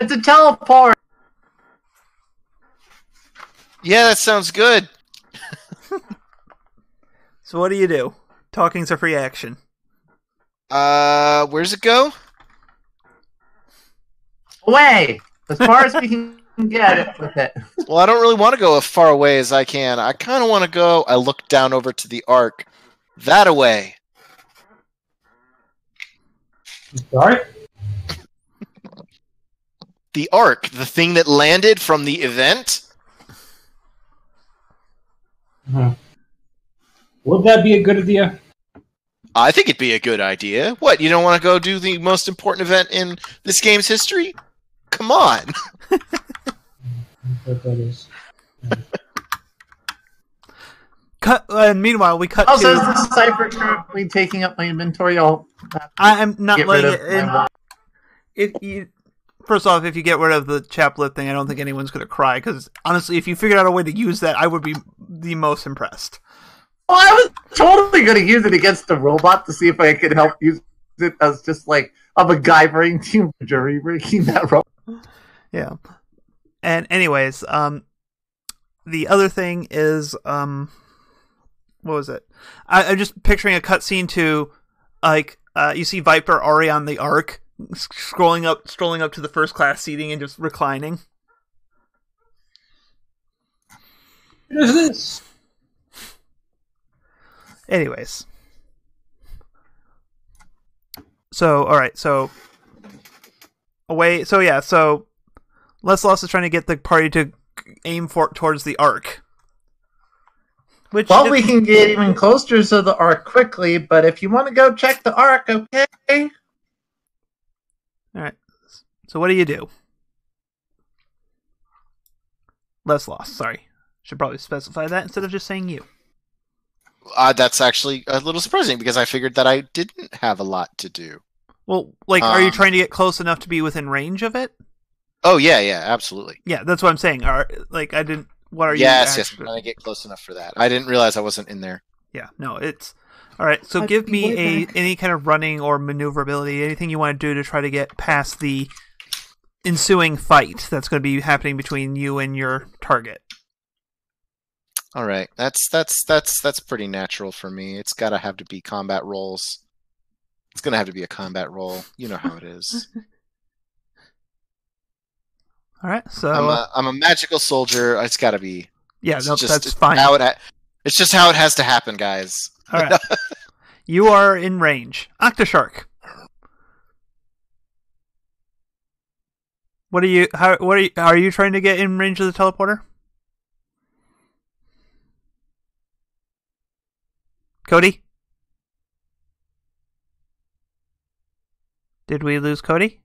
It's a teleport! Yeah, that sounds good. So what do? Talking's a free action. Where's it go? away as far as we can get it with it. Well, I don't really want to go as far away as I can. I kind of want to go. I look down over to the Ark. That away. Sorry? The Ark, the thing that landed from the event. Would that be a good idea? I think it'd be a good idea. What, you don't want to go do the most important event in this game's history? Come on. What that is. Meanwhile, we cut Also, to... is the Cypher currently taking up my inventory? I'm not get letting rid it of in. First off, if you get rid of the chaplet thing, I don't think anyone's going to cry, because honestly, if you figured out a way to use that, I would be the most impressed. Well, I was totally going to use it against the robot to see if I could help use it as just like a MacGyvering team jury breaking that robot. Yeah. And anyways, the other thing is, what was it? I'm just picturing a cutscene to, like, you see Viper already on the Ark, strolling up to the first class seating and just reclining. What is this? Anyways. So, alright, so... Leslos is trying to get the party to aim towards the Ark. We can get even closer to the Ark quickly, but if you want to go check the Ark, okay? Alright. So what do you do? Leslos, sorry. Should probably specify that instead of just saying you. That's actually a little surprising, because I figured that I didn't have a lot to do. Well, like, are you trying to get close enough to be within range of it? Oh, yeah, absolutely. Yeah, that's what I'm saying. What are you... Yes, I'm trying to get close enough for that. I didn't realize I wasn't in there. Yeah, no, it's... Alright, so give me any kind of running or maneuverability, anything you want to do to try to get past the ensuing fight that's going to be happening between you and your target. Alright, that's pretty natural for me. It's gotta have to be combat rolls. It's gonna have to be a combat roll. You know how it is. All right, so I'm a magical soldier. It's got to be. Yeah, no, that's fine. It's just how it has to happen, guys. All right, you are in range. Octoshark. Are you trying to get in range of the teleporter? Cody? Did we lose Cody?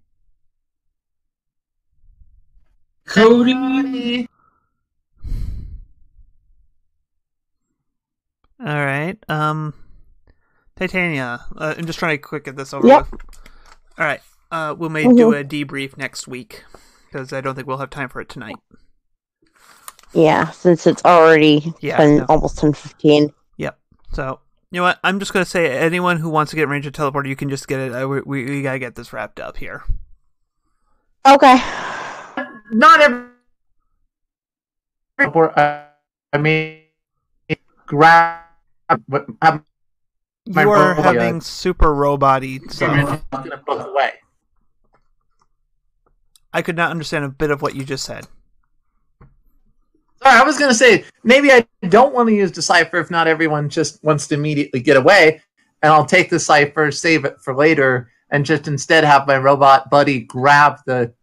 Cody. All right. Titania. I'm just trying to quick get this over with. All right. We may do a debrief next week because I don't think we'll have time for it tonight. Yeah, since it's already almost 10:15. Yep. So you know what? I'm just gonna say anyone who wants to get in range of teleporter, you can just get it. We gotta get this wrapped up here. Okay. Not every. I mean, grab. You are having super robot-y stuff. Away. I could not understand a bit of what you just said. Sorry, I was going to say, maybe I don't want to use the Cypher if not everyone just wants to immediately get away, and I'll take the Cypher, save it for later, and just instead have my robot buddy grab the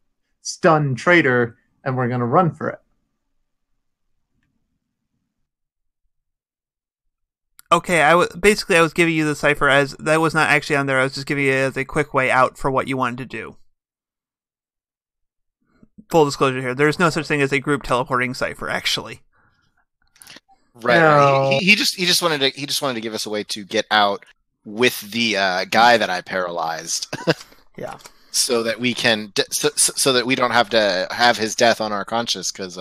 stunned traitor, and we're going to run for it. Okay, I was giving you the Cypher as that was not actually on there. I was just giving you it as a quick way out for what you wanted to do. Full disclosure here: there's no such thing as a group teleporting Cypher, actually. Right. No. He just wanted to give us a way to get out with the guy that I paralyzed. Yeah. So that we can, so that we don't have to have his death on our conscience, because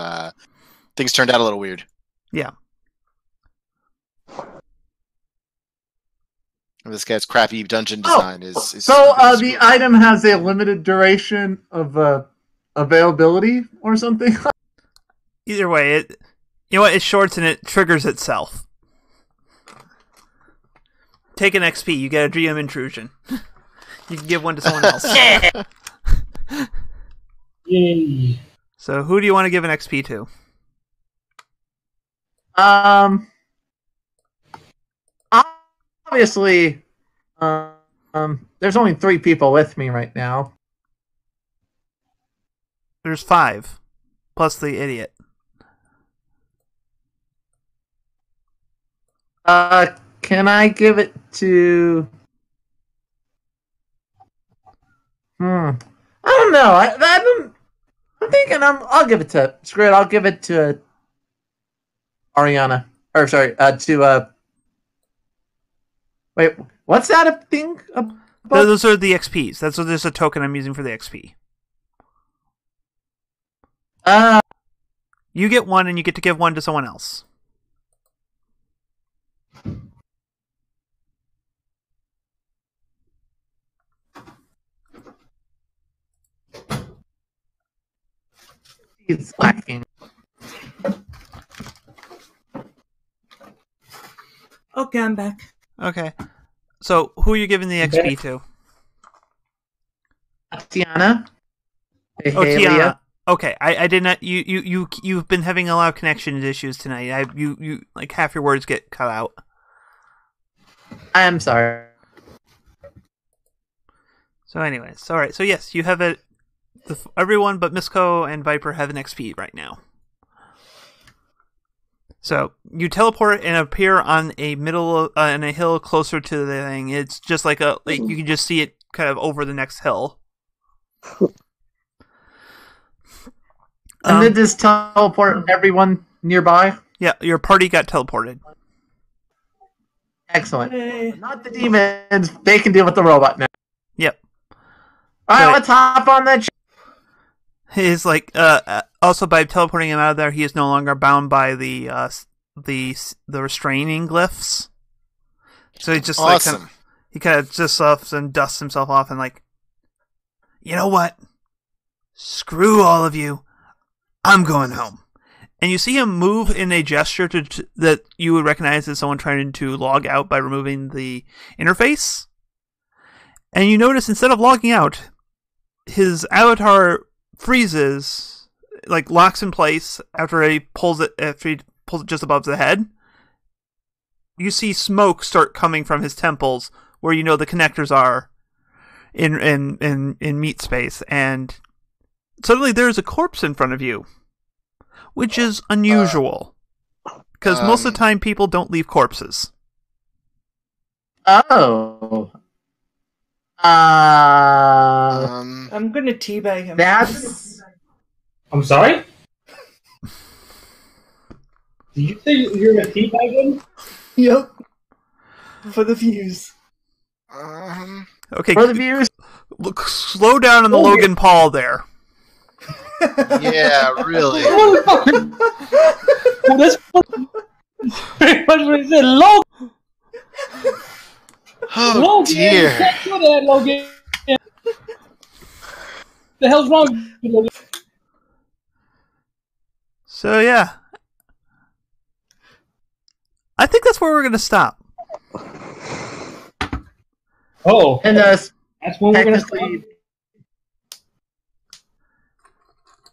things turned out a little weird. Yeah. This guy's crappy dungeon design is the item has a limited duration of availability or something. Either way, it shorts and it triggers itself. Take an XP, you get a GM intrusion. You can give one to someone else. Yay. So who do you want to give an XP to? Obviously, there's only 3 people with me right now. There's 5, plus the idiot. Can I give it to? I don't know. I'm thinking I'll give it to. Screw it. I'll give it to Ariana. Or sorry, to Wait, what's that a thing? Those are the XPs. That's what there's a token I'm using for the XP. You get 1, and you get to give 1 to someone else. He's lacking. Okay, I'm back. Okay. So, who are you giving the XP to? Tiana. Oh, Tiana. Okay, I did not. You've been having a lot of connection issues tonight. You like half your words get cut out. I am sorry. So, anyways, all right. So yes, you have it. Everyone but Misko and Viper have an XP right now. So you teleport and appear on a on a hill closer to the thing. It's just like you can just see it kind of over the next hill. And did this teleport everyone nearby? Yeah, your party got teleported. Excellent. Not the demons. They can deal with the robot now. Yep. All right, let's hop on that. He's like also by teleporting him out of there, he is no longer bound by the restraining glyphs. So he just awesome. He kind of just ups and dusts himself off and like, you know what? Screw all of you. I'm going home. And you see him move in a gesture that you would recognize as someone trying to log out by removing the interface. And you notice instead of logging out, his avatar freezes, like locks in place after he pulls it just above the head. You see smoke start coming from his temples where you know the connectors are in meat space, and suddenly there's a corpse in front of you, which is unusual because most of the time people don't leave corpses. Oh. I'm gonna teabag him. That's. I'm sorry? Did you say you're gonna teabag him? Yep. For the views. Okay. For the views. Look, slow down on the Logan Paul there. Yeah, really. Well, that's pretty much what he said. Logan! Oh, Logan, dear. you can't do that, Logan. The hell's wrong with you, Logan? So yeah, I think that's where we're gonna stop. Oh, And that's when we're gonna stop.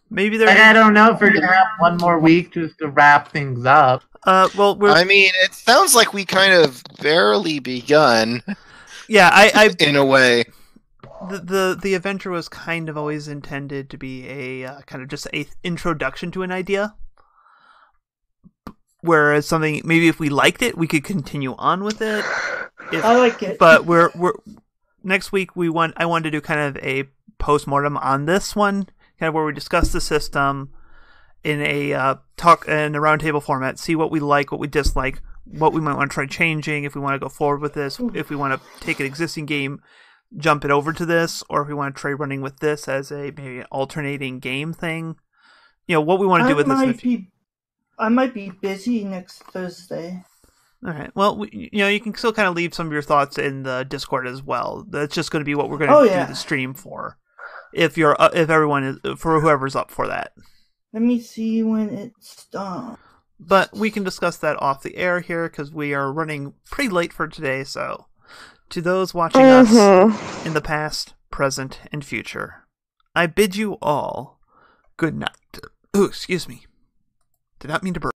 Maybe there. I don't know if we're gonna have one more week just to wrap things up. Well, I mean, it sounds like we kind of barely begun. Yeah, I in a way. The adventure was kind of always intended to be a kind of just a introduction to an idea. Whereas something, maybe if we liked it, we could continue on with it. I like it. But we're next week I wanted to do kind of a post-mortem on this one, kind of where we discuss the system in a talk in a roundtable format, see what we like, what we dislike, what we might want to try changing, if we want to go forward with this, if we want to take an existing game, jump it over to this, or if we want to try running with this as a maybe an alternating game thing. You know, what we want to do with this. I might be busy next Thursday. All right. Well, you can still kind of leave some of your thoughts in the Discord as well. That's just going to be what we're going to do the stream for. If everyone is, for whoever's up for that. Let me see when it's done. But we can discuss that off the air here because we are running pretty late for today. So, to those watching us in the past, present, and future, I bid you all Good night. Ooh, excuse me. Did not mean to burp.